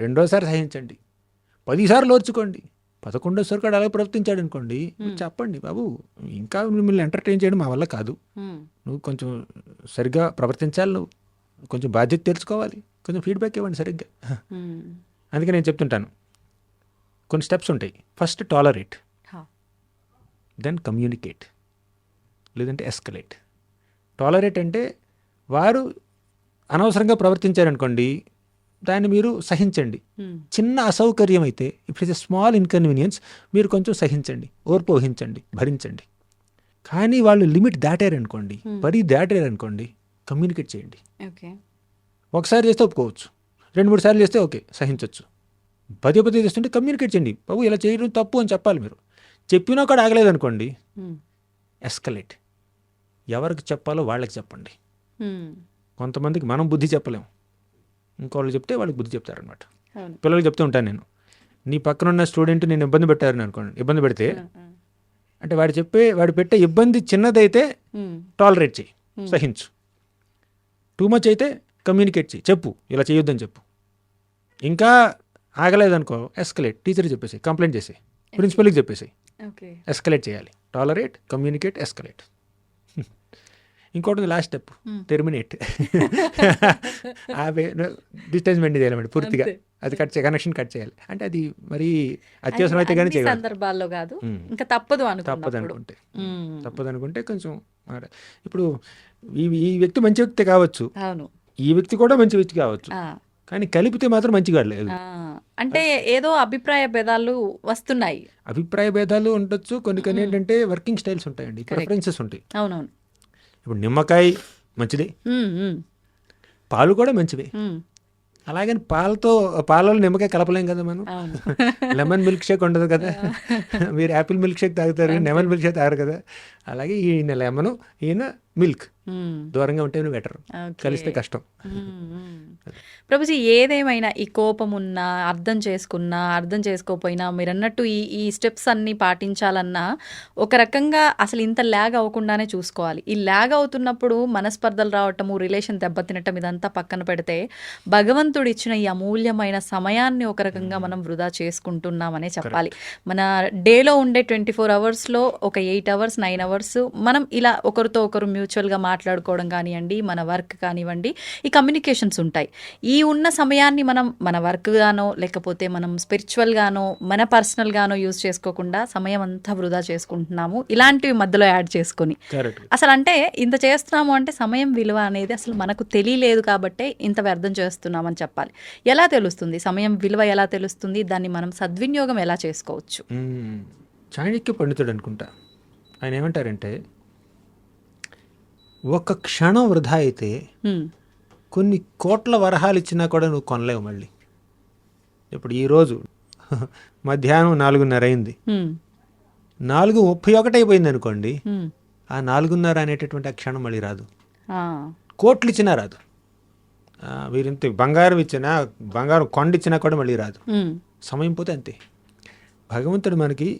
రెండోసారి సహించండి, 10 సార్లు ఓర్చుకోండి, 11వ కూడా అలాగే ప్రవర్తించాడు అనుకోండి, చెప్పండి బాబు ఇంకా మిమ్మల్ని ఎంటర్టైన్ చేయడం మా వల్ల కాదు, నువ్వు కొంచెం సరిగ్గా ప్రవర్తించాలి, నువ్వు కొంచెం బాధ్యత తెలుసుకోవాలి, కొంచెం ఫీడ్బ్యాక్ ఇవ్వండి సరిగ్గా. అందుకే నేను చెప్తుంటాను, కొన్ని స్టెప్స్ ఉంటాయి. ఫస్ట్ టాలరేట్, దెన్ కమ్యూనికేట్, లేదంటే ఎస్కలేట్. టాలరేట్ అంటే వారు అనవసరంగా ప్రవర్తించారనుకోండి, దాన్ని మీరు సహించండి. హ్మ్. చిన్న అసౌకర్యం అయితే if it's a small inconvenience మీరు కొంచెం సహించండి, ఓర్పు వహించండి, భరించండి. కానీ వాళ్ళు లిమిట్ దాటారనుకోండి, మరీ దాటారనుకోండి, కమ్యూనికేట్ చేయండి. ఓకే. ఒకసారి చేస్తే ఒప్పుకోవచ్చు, 2-3 సార్లు చేస్తే ఓకే సహించవచ్చు. పదే పదే చేస్తుంటే కమ్యూనికేట్ చేయండి. బాబు ఇలా చేయడం తప్పు అని చెప్పాలి. మీరు చెప్పినా కూడా ఆగలేదనుకోండి, హ్మ్. ఎస్కలేట్. ఎవరికి చెప్పాలో వాళ్ళకి చెప్పండి. హ్మ్. కొంతమందికి మనం బుద్ధి చెప్పలేం, ఇంకోళ్ళు చెప్తే వాళ్ళకి బుద్ధి చెప్తారనమాట. అవును. పిల్లలకి చెప్తూ ఉంటాను నేను, నీ పక్కన ఉన్న స్టూడెంట్ నేను ఇబ్బంది పెట్టారని అనుకోండి, ఇబ్బంది పెడితే అంటే వాడు పెట్టే ఇబ్బంది చిన్నదైతే హ్మ్. టాలరేట్ చేయి, సహించు. టూ మచ్ అయితే కమ్యూనికేట్ చేయి, చెప్పు ఇలా చేయొద్దని చెప్పు. ఇంకా ఆగలేదనుకో ఎస్కలేట్, టీచర్కి చెప్పేసి, కంప్లైంట్ చేసి, ప్రిన్సిపల్కి చెప్పేసి. ఓకే. ఎస్కలేట్ చేయాలి. Tolerate, communicate, escalate. ఇంకోటి last step, terminate. Distance maintain చేయాలి పూర్తిగా. అంతే. అది కనెక్షన్ కట్ చేయాలి. అంటే అది మరి అత్యవసరం అయితే కానీ అన్ని చేయగలరు. సందర్భాల్లో కాదు, మ్మ్. ఇంకా తప్పదు తప్పదు అనుకున్నప్పుడు. అనుకుంటే కొంచెం ఇప్పుడు ఈ వ్యక్తి మంచి వ్యక్తి కావచ్చు, అవును. ఈ వ్యక్తి కూడా మంచి వ్యక్తి కావచ్చు, ఆ. కానీ కలిపితే మాత్రం మంచిగా లేదు. ఆ. అంటే ఏదో అభిప్రాయ భేదాలు వస్తున్నాయి. అభిప్రాయ భేదాలు ఉండొచ్చు, కొన్ని ఏంటంటే వర్కింగ్ స్టైల్స్ ఉంటాయండి, ప్రిఫరెన్సెస్ ఉంటాయి. అవునవును. ఇప్పుడు నిమ్మకాయ మంచిదే, పాలు కూడా మంచివే. అలాగని పాలలో నిమ్మకాయ కలపలేం కదా మనం. అవును. లెమన్ మిల్క్ షేక్ ఉండదు కదా. మీరు యాపిల్ మిల్క్ షేక్ తాగుతారు, లెమన్ మిల్క్ షేక్ తాగరు కదా. అలాగే ఈయన లెమన్, ఈయన మిల్క్, దూరంగా ఉంటే బెటర్, కలిస్తే కష్టం. ప్రభుజీ, ఏదేమైనా ఈ కోపం ఉన్నా, అర్థం చేసుకోకపోయినా, మీరు అన్నట్టు ఈ స్టెప్స్ అన్ని పాటించాలన్నా ఒక రకంగా అసలు ఇంత ల్యాగ్ అవ్వకుండానే చూసుకోవాలి. ఈ ల్యాగ్ అవుతున్నప్పుడు మనస్పర్ధలు రావటము, రిలేషన్ దెబ్బతినటం ఇదంతా పక్కన పెడితే, భగవంతుడు ఇచ్చిన ఈ అమూల్యమైన సమయాన్ని ఒక రకంగా మనం వృధా చేసుకుంటున్నామనే చెప్పాలి. మన డేలో ఉండే 24 అవర్స్లో ఒక 8 అవర్స్ 9 అవర్స్ మనం ఇలా ఒకరితో ఒకరు మ్యూచువల్గా మాట్లాడుకోవడం కానివ్వండి, మన వర్క్ కానివ్వండి, ఈ కమ్యూనికేషన్స్ ఉంటాయి. ఈ ఉన్న సమయాన్ని మనం మన వర్క్ గానో లేకపోతే మనం స్పిరిచువల్ గానో మన పర్సనల్ గానో యూజ్ చేసుకోకుండా సమయం అంతా వృధా చేసుకుంటున్నాము, ఇలాంటివి మధ్యలో యాడ్ చేసుకొని. అసలు అంటే ఇంత చేస్తున్నాము అంటే సమయం విలువ అనేది అసలు మనకు తెలియలేదు కాబట్టే ఇంత వ్యర్థం చేస్తున్నామని చెప్పాలి. ఎలా తెలుస్తుంది సమయం విలువ, ఎలా తెలుస్తుంది, దాన్ని మనం సద్వినియోగం ఎలా చేసుకోవచ్చు? చాణక్య పండితుడు అనుకుంటా, ఆయన ఏమంటారంటే, ఒక క్షణం వృధా అయితే కొన్ని కోట్ల వరహాలు ఇచ్చినా కూడా నువ్వు కొనలేవు మళ్ళీ. ఇప్పుడు ఈరోజు మధ్యాహ్నం 4:30 అయింది, 4:31 అయిపోయింది అనుకోండి, ఆ 4:30 అనేటటువంటి ఆ క్షణం మళ్ళీ రాదు. కోట్లు ఇచ్చినా రాదు. వీరింత బంగారం ఇచ్చినా, బంగారం కొండ ఇచ్చినా కూడా మళ్ళీ రాదు. సమయం పోతే అంతే. భగవంతుడు మనకి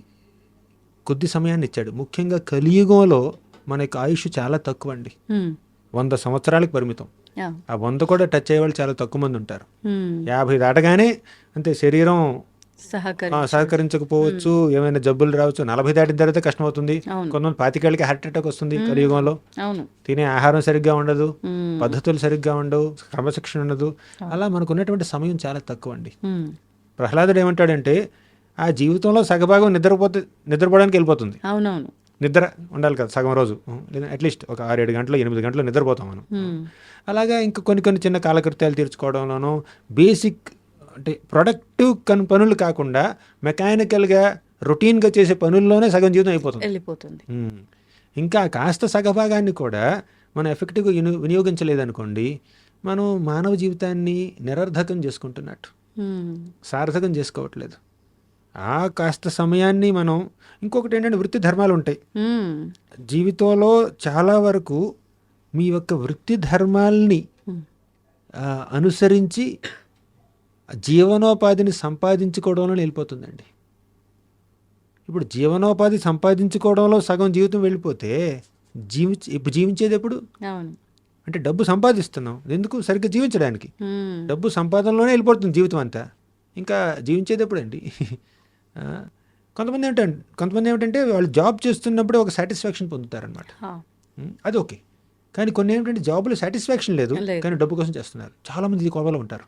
కొద్ది సమయాన్ని ఇచ్చాడు. ముఖ్యంగా కలియుగంలో మనకి ఆయుష్ చాలా తక్కువ అండి, 100 సంవత్సరాలకు పరిమితం. ఆ 100 కూడా టచ్ అయ్యేవాళ్ళు చాలా తక్కువ మంది ఉంటారు. 50 దాటగానే అంతే, శరీరం సహకరించకపోవచ్చు, ఏమైనా జబ్బులు రావచ్చు. 40 దాటిన తర్వాత కష్టం అవుతుంది. కొంతమంది 25 హార్ట్ అటాక్ వస్తుంది కలియుగంలో. తినే ఆహారం సరిగ్గా ఉండదు, పద్ధతులు సరిగ్గా ఉండవు, క్రమశిక్షణ ఉండదు. అలా మనకు ఉన్నటువంటి సమయం చాలా తక్కువ అండి. ప్రహ్లాదుడు ఏమంటాడంటే, ఆ జీవితంలో సగభాగం నిద్రపోవడానికి వెళ్ళిపోతుంది. అవునవును. నిద్ర ఉండాలి కదా సగం రోజు, అట్లీస్ట్ ఒక 6-7 గంటలు 8 గంటలు నిద్రపోతాం మనం. అలాగా ఇంకా కొన్ని చిన్న కాలకృత్యాలు తీర్చుకోవడంలోనూ, బేసిక్ అంటే ప్రొడక్టివ్ పనులు కాకుండా మెకానికల్గా రొటీన్గా చేసే పనుల్లోనే సగం జీవితం వెళ్ళిపోతుంది. ఇంకా కాస్త సగభాగాన్ని కూడా మనం ఎఫెక్టివ్గా వినియోగించలేదనుకోండి, మనం మానవ జీవితాన్ని నిరర్ధకం చేసుకుంటున్నట్టు, సార్థకం చేసుకోవట్లేదు. ఆ కాస్త సమయాన్ని మనం, ఇంకొకటి ఏంటంటే వృత్తి ధర్మాలు ఉంటాయి జీవితంలో. చాలా వరకు మీ యొక్క వృత్తి ధర్మాల్ని అనుసరించి జీవనోపాధిని సంపాదించుకోవడంలో వెళ్ళిపోతుందండి. ఇప్పుడు జీవనోపాధి సంపాదించుకోవడంలో సగం జీవితం వెళ్ళిపోతే ఇప్పుడు జీవించేది ఎప్పుడు? అంటే డబ్బు సంపాదిస్తున్నాం ఎందుకు? సరిగ్గా జీవించడానికి. డబ్బు సంపాదనలోనే వెళ్ళిపోతుంది జీవితం అంతా, ఇంకా జీవించేది ఎప్పుడండి? కొంతమంది ఏమిటంటే వాళ్ళు జాబ్ చేస్తున్నప్పుడే ఒక సాటిస్ఫాక్షన్ పొందుతారనమాట, అది ఓకే. కానీ కొన్ని ఏమిటంటే జాబ్లో సాటిస్ఫాక్షన్ లేదు, కానీ డబ్బు కోసం చేస్తున్నారు. చాలామంది ఇది కోవలో ఉంటారు.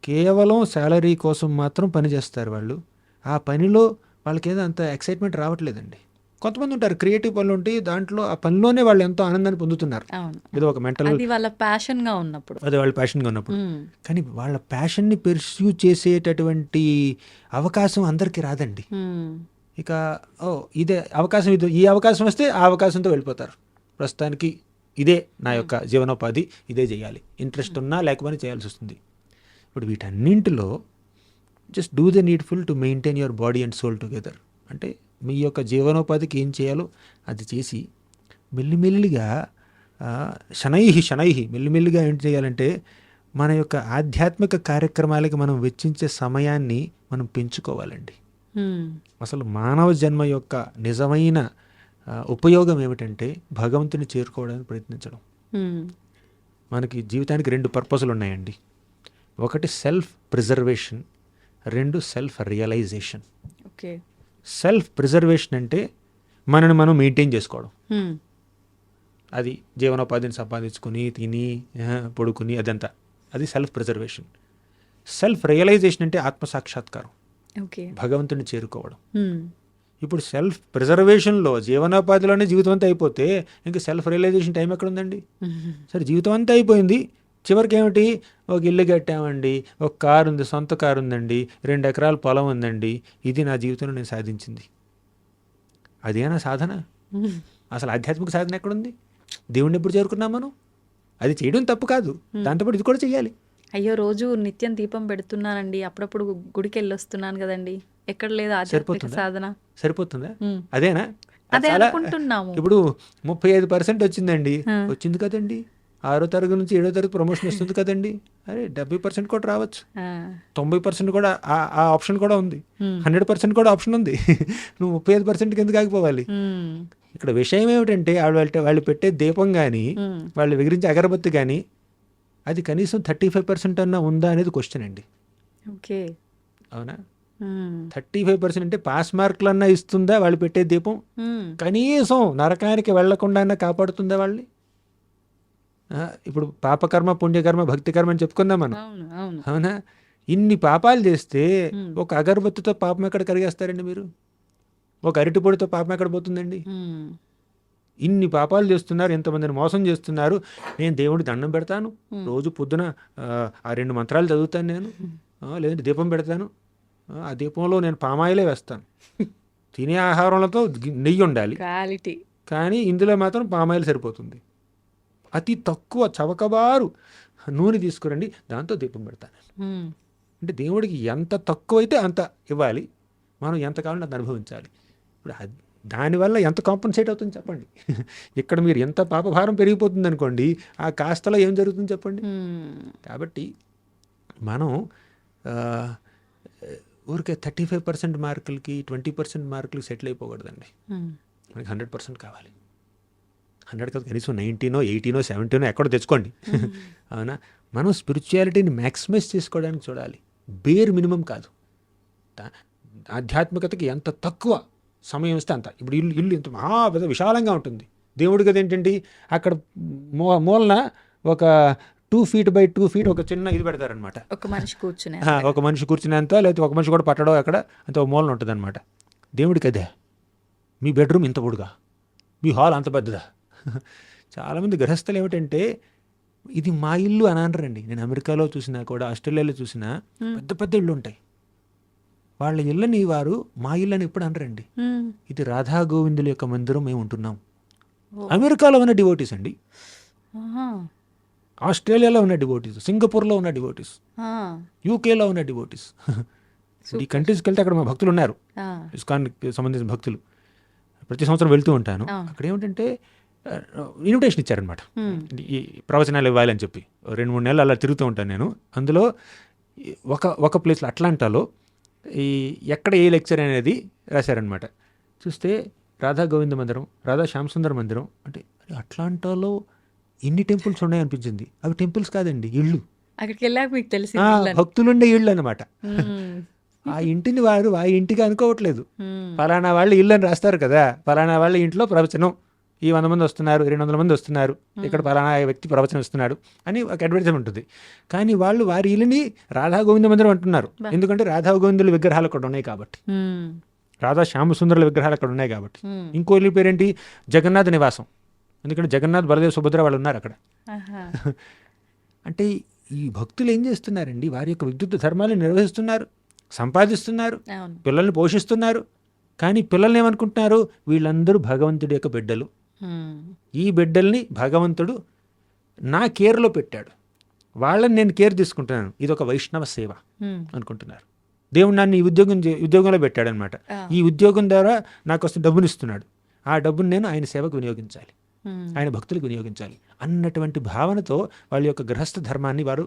కేవలం శాలరీ కోసం మాత్రం పని చేస్తారు వాళ్ళు. ఆ పనిలో వాళ్ళకి ఏదో అంత ఎక్సైట్మెంట్ రావట్లేదండి. కొంతమంది ఉంటారు క్రియేటివ్ పనులు ఉంటాయి, దాంట్లో ఆ పనిలోనే వాళ్ళు ఎంతో ఆనందాన్ని పొందుతున్నారు. అవును. ఏదో ఒక మెంటల్, అది వాళ్ళ ప్యాషన్గా ఉన్నప్పుడు. అదే వాళ్ళ ప్యాషన్గా ఉన్నప్పుడు. మ్మ్. కానీ వాళ్ళ ప్యాషన్ని పెర్స్యూ చేసేటటువంటి అవకాశం అందరికీ రాదండి. మ్మ్. ఇక ఇదే అవకాశం, ఇది ఈ అవకాశం వస్తే ఆ అవకాశంతో వెళ్ళిపోతారు. ప్రస్తుతానికి ఇదే నా యొక్క జీవనోపాధి, ఇదే చేయాలి, ఇంట్రెస్ట్ ఉన్నా లేకపోయినా చేయాల్సి వస్తుంది. ఇప్పుడు వీటన్నింటిలో just do the needful to maintain your body and soul together. అంటే మీ యొక్క జీవనోపాధికి ఏం చేయాలో అది చేసి మెల్లిమెల్లిగా శనైహి మెల్లిమెల్లిగా ఏం చేయాలంటే మన యొక్క ఆధ్యాత్మిక కార్యక్రమాలకి మనం వెచ్చించే సమయాన్ని మనం పెంచుకోవాలండి. మ్మ్. అసలు మానవ జన్మ యొక్క నిజమైన ఉపయోగం ఏమిటంటే భగవంతుని చేరుకోవడానికి ప్రయత్నించడం. మ్మ్. మనకి జీవితానికి 2 పర్పస్లు ఉన్నాయండి. ఒకటి self preservation, 2 self realisation. Okay. Self preservation అంటే మనని మనం మెయింటైన్ చేసుకోవడం, మ్మ్. అది జీవనోపాధిని సంపాదించుకుని తిని పడుకుని అదంతా, అది సెల్ఫ్ ప్రిజర్వేషన్. సెల్ఫ్ రియలైజేషన్ అంటే ఆత్మసాక్షాత్కారం, ఓకే. భగవంతుని చేరుకోవడం. మ్మ్. ఇప్పుడు సెల్ఫ్ ప్రిజర్వేషన్లో జీవనోపాధిలోనే జీవితం అంతా అయిపోతే ఇంకా సెల్ఫ్ రియలైజేషన్ టైం ఎక్కడ ఉందండి? మ్మ్. సరే, జీవితం అంతా అయిపోయింది, చివరికి ఏమిటి? ఒక ఇల్లు కట్టామండి, ఒక కారు ఉంది, సొంత కారు ఉందండి, 2 ఎకరాల పొలం ఉందండి, ఇది నా జీవితంలో నేను సాధించింది. అదేనా సాధన? మ్మ్. అసలు ఆధ్యాత్మిక సాధన ఎక్కడుంది? దేవుణ్ణి ఎప్పుడు చేరుకున్నాం మనం? అది చేయడం తప్పు కాదు, దాంతోపాటు ఇది కూడా చేయాలి. అయ్యో, రోజు నిత్యం దీపం పెడుతున్నానండి, అప్పుడప్పుడు గుడికి వెళ్ళొస్తున్నాను కదండి, ఎక్కడ లేదు ఆధ్యాత్మిక సాధన. సరిపోతుందా? మ్మ్. అదేనా? అదే చాలా- అనుకుంటున్నాము. ఇప్పుడు 35% వచ్చిందండి, వచ్చింది కదండి. 6వ తరగతి నుంచి 7వ తరగతి ప్రమోషన్ వస్తుంది కదండి. అరే 70% కూడా రావచ్చు, ఆ. 90% కూడా ఆ ఆప్షన్ కూడా ఉంది, మ్మ్. 100% కూడా ఆప్షన్ ఉంది. నువ్వు 35% కిందకి ఆగిపోవాలి. మ్మ్. ఇక్కడ విషయం ఏమిటంటే వాళ్ళు పెట్టే దీపం కానీ, మ్మ్. వాళ్ళు వెగిరించే అగరబత్తి కానీ, అది కనీసం 35% అన్నా ఉందా అనేది క్వశ్చన్ అండి. ఓకే. అవునా? మ్మ్. 35% అంటే పాస్ మార్కులన్నా ఇస్తుందా వాళ్ళు పెట్టే దీపం? మ్మ్. కనీసం నరకానికి వెళ్లకుండా కాపాడుతుందా వాళ్ళని? ఇప్పుడు పాపకర్మ, పుణ్యకర్మ, భక్తికర్మ అని చెప్పుకుందాం మనం, అవును, అవును. అవునా? ఇన్ని పాపాలు చేస్తే మ్మ్. ఒక అగరబత్తితో పాపం ఎక్కడ కరిగేస్తారండి మీరు? ఒక అరటిపొడితో పాపం ఎక్కడ పోతుందండి? మ్మ్. ఇన్ని పాపాలు చేస్తున్నారు, ఎంతమందిని మోసం చేస్తున్నారు. నేను దేవుడి దండం పెడతాను, రోజు పొద్దున ఆ 2 మంత్రాలు చదువుతాను నేను, లేదంటే దీపం పెడతాను, ఆ దీపంలో నేను పామాయిలే వేస్తాను. తినే ఆహారంలో నెయ్యి ఉండాలి, క్వాలిటీ. కానీ ఇందులో మాత్రం పామాయిల్ సరిపోతుంది. అతి తక్కువ చవకబారు నూనె తీసుకురండి, దాంతో దీపం పెడతాను. మ్మ్. అంటే దేవుడికి ఎంత తక్కువైతే అంత ఇవ్వాలి, మనం ఎంత కావాలంటే అంత అనుభవించాలి. ఇప్పుడు దానివల్ల ఎంత కాంపన్సేట్ అవుతుంది చెప్పండి? ఇక్కడ మీరు ఎంత పాపభారం పెరిగిపోతుంది అనుకోండి, ఆ కాస్తలో ఏం జరుగుతుంది చెప్పండి? మ్మ్. కాబట్టి మనం ఊరికే 35% మార్కులకి 20% మార్కులకి సెటిల్ అయిపోకూడదండి. మ్మ్. మనకి 100% కావాలి. 100 కాదు, కనీసం 90నో 80నో 70నో ఎక్కడో తెచ్చుకోండి. అవునా? మనం స్పిరిచువాలిటీని మ్యాక్సిమైజ్ చేసుకోవడానికి చూడాలి, బేర్ మినిమం కాదు. ఆధ్యాత్మికతకి ఎంత తక్కువ సమయం ఇస్తే అంత. ఇప్పుడు ఇల్లు ఎంత పెద్ద విశాలంగా ఉంటుంది, దేవుడి గది ఏంటండి అక్కడ మూలన ఒక 2 feet by 2 feet ఒక చిన్న ఇది పెడతారనమాట. ఒక మనిషి కూర్చునే. ఒక మనిషి కూర్చునేంత, లేకపోతే ఒక మనిషి కూడా పట్టడం అక్కడ అంత ఒక మూలన ఉంటుంది అనమాట. దేవుడికి అదే. మీ బెడ్రూమ్ ఇంత పొడుగా, మీ హాల్ అంత పెద్దదా? చాలామంది గృహస్థులు ఏమిటంటే ఇది మా ఇల్లు అని అనరండి. నేను అమెరికాలో చూసినా కూడా, ఆస్ట్రేలియాలో చూసినా పెద్ద పెద్ద ఇళ్ళు ఉంటాయి, వాళ్ళ ఇళ్ళని వారు మా ఇల్లు అని ఎప్పుడు అనరండి. మ్మ్. ఇది రాధా గోవిందుల యొక్క మందిరం మేము ఉంటున్నాం. అమెరికాలో ఉన్న డివోటీస్ అండి, ఆహా. ఆస్ట్రేలియాలో ఉన్న డివోటీస్, సింగపూర్లో ఉన్న డివోటీస్, ఆ. యూకేలో ఉన్న డివోటీస్. ఈ కంట్రీస్కి వెళ్తే అక్కడ మా భక్తులు ఉన్నారు, ఆ. ఇస్కాన్కి సంబంధించిన భక్తులు. ప్రతి సంవత్సరం వెళ్తూ ఉంటాను. అక్కడ ఏమిటంటే ఇన్విటేషన్ ఇచ్చారనమాట, ఈ ప్రవచనాలు ఇవ్వాలని చెప్పి. 2-3 నెలలు అలా తిరుగుతూ ఉంటాను నేను. అందులో ఒక ప్లేస్లో అట్లాంటాలో ఎక్కడ ఏ లెక్చర్ అనేది రాశారనమాట. చూస్తే రాధా గోవింద మందిరం, రాధా శ్యామసుందర్ మందిరం అంటే, అట్లాంటాలో ఇన్ని టెంపుల్స్ ఉన్నాయి అనిపించింది. అవి టెంపుల్స్ కాదండి, ఇళ్ళు. అక్కడికి వెళ్ళాక మీకు తెలిసి భక్తులుండే ఇళ్ళు అనమాట. ఆ ఇంటిని వారు ఆ ఇంటికి అనుకోవట్లేదు. ఫలానా వాళ్ళు ఇల్లు అని రాస్తారు కదా, ఫలానా వాళ్ళ ఇంట్లో ప్రవచనం, ఈ 100 మంది వస్తున్నారు, 200 మంది వస్తున్నారు, ఇక్కడ ఫలానా వ్యక్తి ప్రవచనం ఇస్తున్నాడు అని ఒక అడ్వర్టైజ్మెంట్ ఉంటుంది. కానీ వాళ్ళు వారి ఇల్లుని రాధా గోవింద మందిరం అంటున్నారు, ఎందుకంటే రాధా గోవిందుల విగ్రహాలు కూడా ఉన్నాయి కాబట్టి. రాధా శ్యామసుందరుల విగ్రహాలు అక్కడ ఉన్నాయి కాబట్టి. హ్మ్. ఇంకో ఇల్లు పేరేంటి, జగన్నాథ నివాసం. ఎందుకంటే జగన్నాథ్, బలదేవ్, సుభద్ర వాళ్ళు ఉన్నారు అక్కడ. ఆహా. అంటే ఈ భక్తులు ఏం చేస్తున్నారండి, వారి యొక్క విద్యుత్ ధర్మాలను నిర్వహిస్తున్నారు, సంపాదిస్తున్నారు, అవును. పిల్లల్ని పోషిస్తున్నారు. కానీ పిల్లల్ని ఏమనుకుంటున్నారు, వీళ్ళందరూ భగవంతుడి యొక్క బిడ్డలు, హ్మ్. ఈ బిడ్డల్ని భగవంతుడు నా కేర్లో పెట్టాడు, వాళ్ళని నేను కేర్ తీసుకుంటున్నాను, ఇది ఒక వైష్ణవ సేవ హ్మ్. అనుకుంటున్నారు. దేవుడు నన్ను ఈ ఉద్యోగంలో పెట్టాడనమాట. ఆ. ఈ ఉద్యోగం ద్వారా నాకు వస్తే డబ్బుని ఇస్తున్నాడు, ఆ డబ్బుని నేను ఆయన సేవకు వినియోగించాలి, హ్మ్. ఆయన భక్తులకు వినియోగించాలి అన్నటువంటి భావనతో వాళ్ళ యొక్క గృహస్థ ధర్మాన్ని వారు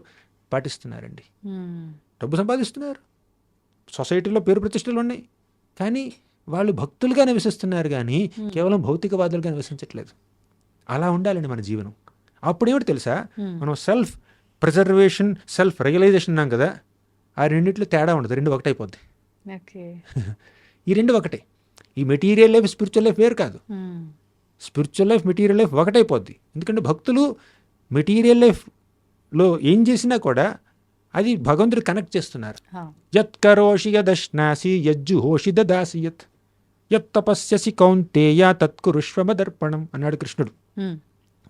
పాటిస్తున్నారండి. హ్మ్. డబ్బు సంపాదిస్తున్నారు, సొసైటీలో పేరు ప్రతిష్టలు ఉన్నాయి, కానీ వాళ్ళు భక్తులుగా నివసిస్తున్నారు కానీ కేవలం భౌతికవాదులుగా నివసించట్లేదు. అలా ఉండాలండి మన జీవనం. అప్పుడేమిటి తెలుసా, మనం సెల్ఫ్ ప్రిజర్వేషన్, సెల్ఫ్ రియలైజేషన్ ఉన్నాం కదా, ఆ రెండిట్లో తేడా ఉండదు, రెండు ఒకటైపోద్ది. ఓకే. ఈ రెండు ఒకటే. ఈ మెటీరియల్ లైఫ్, స్పిరిచువల్ లైఫ్ వేరు కాదు. Hmm. Spiritual life, material life ఒకటైపోద్ది. ఎందుకంటే భక్తులు మెటీరియల్ లైఫ్లో ఏం చేసినా కూడా అది భగవంతుడు కనెక్ట్ చేస్తున్నారు. ఆ. యత్ కరోషి యదశ్నాసి యజ్జుహోషి దదాసి యత్ యత్ తపస్యసి కౌంతేయ తత్కురుష్వమదర్పణం అన్నాడు కృష్ణుడు హ్మ్.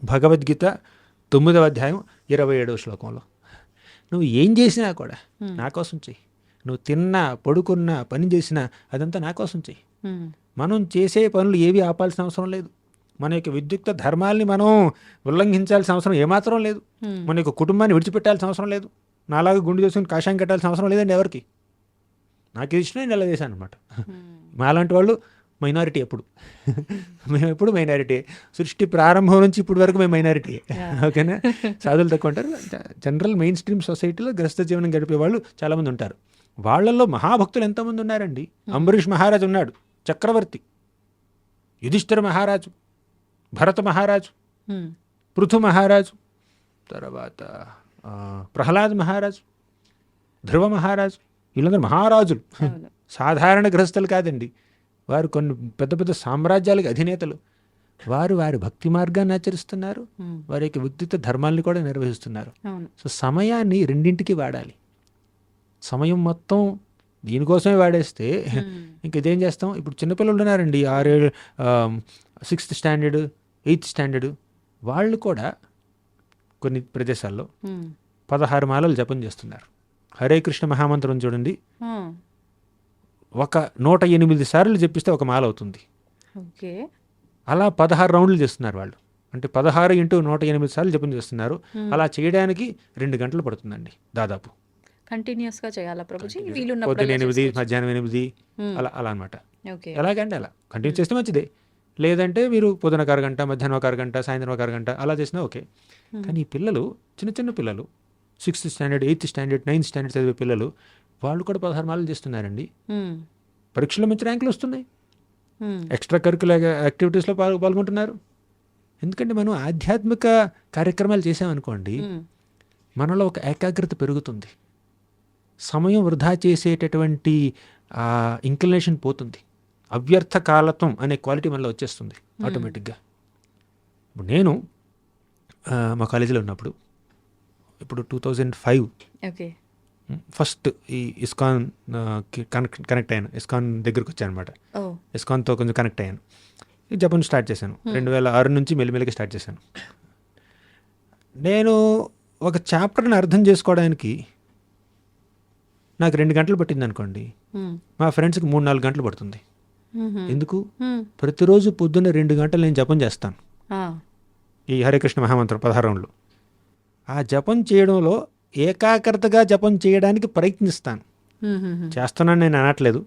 భగవద్గీత 9వ అధ్యాయం 27వ శ్లోకంలో. నువ్వు ఏం చేసినా కూడా నా కోసం చెయ్యి. నువ్వు తిన్నా, పడుకున్నా, పని చేసినా అదంతా నా కోసం చెయ్యి. హ్మ్. మనం చేసే పనులు ఏవి ఆపాల్సిన అవసరం లేదు. మన యొక్క విద్యుక్త ధర్మాల్ని మనం ఉల్లంఘించాల్సిన అవసరం ఏమాత్రం లేదు. మన యొక్క కుటుంబాన్ని విడిచిపెట్టాల్సిన అవసరం లేదు. నాలాగా గుండు చేసుకుని కాషాయం కట్టాల్సిన అవసరం లేదండి ఎవరికి. నాకు ఇది ఇష్టం, నేను ఇలా చేశాను అనమాట. మాలాంటి వాళ్ళు మైనారిటీ ఎప్పుడు. మేము ఎప్పుడు మైనారిటీ. సృష్టి ప్రారంభం నుంచి ఇప్పటి వరకు మేము మైనారిటీ. ఓకేనా. సాధువులు తక్కువ ఉంటారు. జనరల్ మెయిన్ స్ట్రీమ్ సొసైటీలో గ్రస్త జీవనం గడిపే వాళ్ళు చాలామంది ఉంటారు. వాళ్ళల్లో మహాభక్తులు ఎంతోమంది ఉన్నారండి. అంబరీష్ మహారాజు ఉన్నాడు, చక్రవర్తి. యుధిష్ఠిర మహారాజు, భరత మహారాజు, హ్మ్. పృథు మహారాజు, తర్వాత ప్రహ్లాద్ మహారాజు, ధ్రువ మహారాజు, వీళ్ళందరూ మహారాజులు. అవును. సాధారణ గృహస్థులు కాదండి. వారు కొన్ని పెద్ద పెద్ద సామ్రాజ్యాలకు అధినేతలు. వారు వారి భక్తి మార్గాన్ని ఆచరిస్తున్నారు, హ్మ్. వారి యొక్క వ్యక్తిత్వ ధర్మాల్ని కూడా నిర్వహిస్తున్నారు. అవును. సో సమయాన్ని రెండింటికి వాడాలి. సమయం మొత్తం దీనికోసమే వాడేస్తే ఇంక ఇదేం చేస్తాం. ఇప్పుడు చిన్నపిల్లలు ఉన్నారండి, 6th స్టాండర్డ్ 8th స్టాండర్డ్, వాళ్ళు కూడా కొన్ని ప్రదేశాల్లో హ్మ్. 16 మాలలు జపం చేస్తున్నారు. హరే కృష్ణ మహామంత్రం చూడండి, హ్మ్. ఒక 108 సార్లు జపిస్తే ఒక మాల అవుతుంది. ఓకే. అలా 16 రౌండ్లు చేస్తున్నారు వాళ్ళు. అంటే 16 × 108 సార్లు జపం చేస్తున్నారు. అలా చేయడానికి 2 గంటలు పడుతుందండి దాదాపు. కంటిన్యూస్ గా చేయాలా ప్రభుజీ? పొద్దున వీలున్నప్పుడు 8, మధ్యాహ్నం 8, అలా అలా అనమాట. ఓకే. ఎలాగంటే అలా కంటిన్యూ చేస్తే మంచిదే. లేదంటే మీరు పొద్దున ఒక అరగంట, మధ్యాహ్నం ఒక అరగంట, సాయంత్రం ఒక అరగంట అలా చేసినా ఓకే. కానీ ఈ పిల్లలు, చిన్న చిన్న పిల్లలు, 6th standard 8th standard 9th standard చదివే పిల్లలు, వాళ్ళు కూడా 16 మాలలు చేస్తున్నారండి. హ్మ్. పరీక్షలో మంచి ర్యాంకులు వస్తున్నాయి, హ్మ్. ఎక్స్ట్రా కరికులర్ యాక్టివిటీస్లో పాల్గొంటున్నారు. ఎందుకంటే మనం ఆధ్యాత్మిక కార్యక్రమాలు చేసామనుకోండి, హ్మ్. మనలో ఒక ఏకాగ్రత పెరుగుతుంది, సమయం వృధా చేసేటటువంటి ఇంక్లినేషన్ పోతుంది, అవ్యర్థ కాలత్వం అనే క్వాలిటీ మనలో వచ్చేస్తుంది ఆటోమేటిక్గా. ఇప్పుడు నేను మా కాలేజీలో ఉన్నప్పుడు, ఇప్పుడు 2005 ఓకే. ఫస్ట్ ఈ ఇస్కాన్ కనెక్ట్ అయ్యాను. ఇస్కాన్ దగ్గరికి వచ్చాను అనమాట. ఓ. ఇస్కాన్తో కొంచెం కనెక్ట్ అయ్యాను. ఈ జపం స్టార్ట్ చేశాను. 2006 నుంచి మెల్లిమెల్లిగా స్టార్ట్ చేశాను. నేను ఒక చాప్టర్ని అర్థం చేసుకోవడానికి నాకు 2 గంటలు పట్టింది అనుకోండి, హ్మ్. మా ఫ్రెండ్స్కి 3-4 గంటలు పడుతుంది. మ్మ్. ఎందుకు? హ్మ్. ప్రతిరోజు పొద్దున్న 2 గంటలు నేను జపం చేస్తాను, ఆ. ఈ హరికృష్ణ మహామంత్రం 16 రౌండ్లు. ఆ జపం చేయడంలో ఏకాగ్రతగా జపం చేయడానికి ప్రయత్నిస్తాను. హ్మ్. హ్మ్. చేస్తున్నాను నేను అనట్లేదు,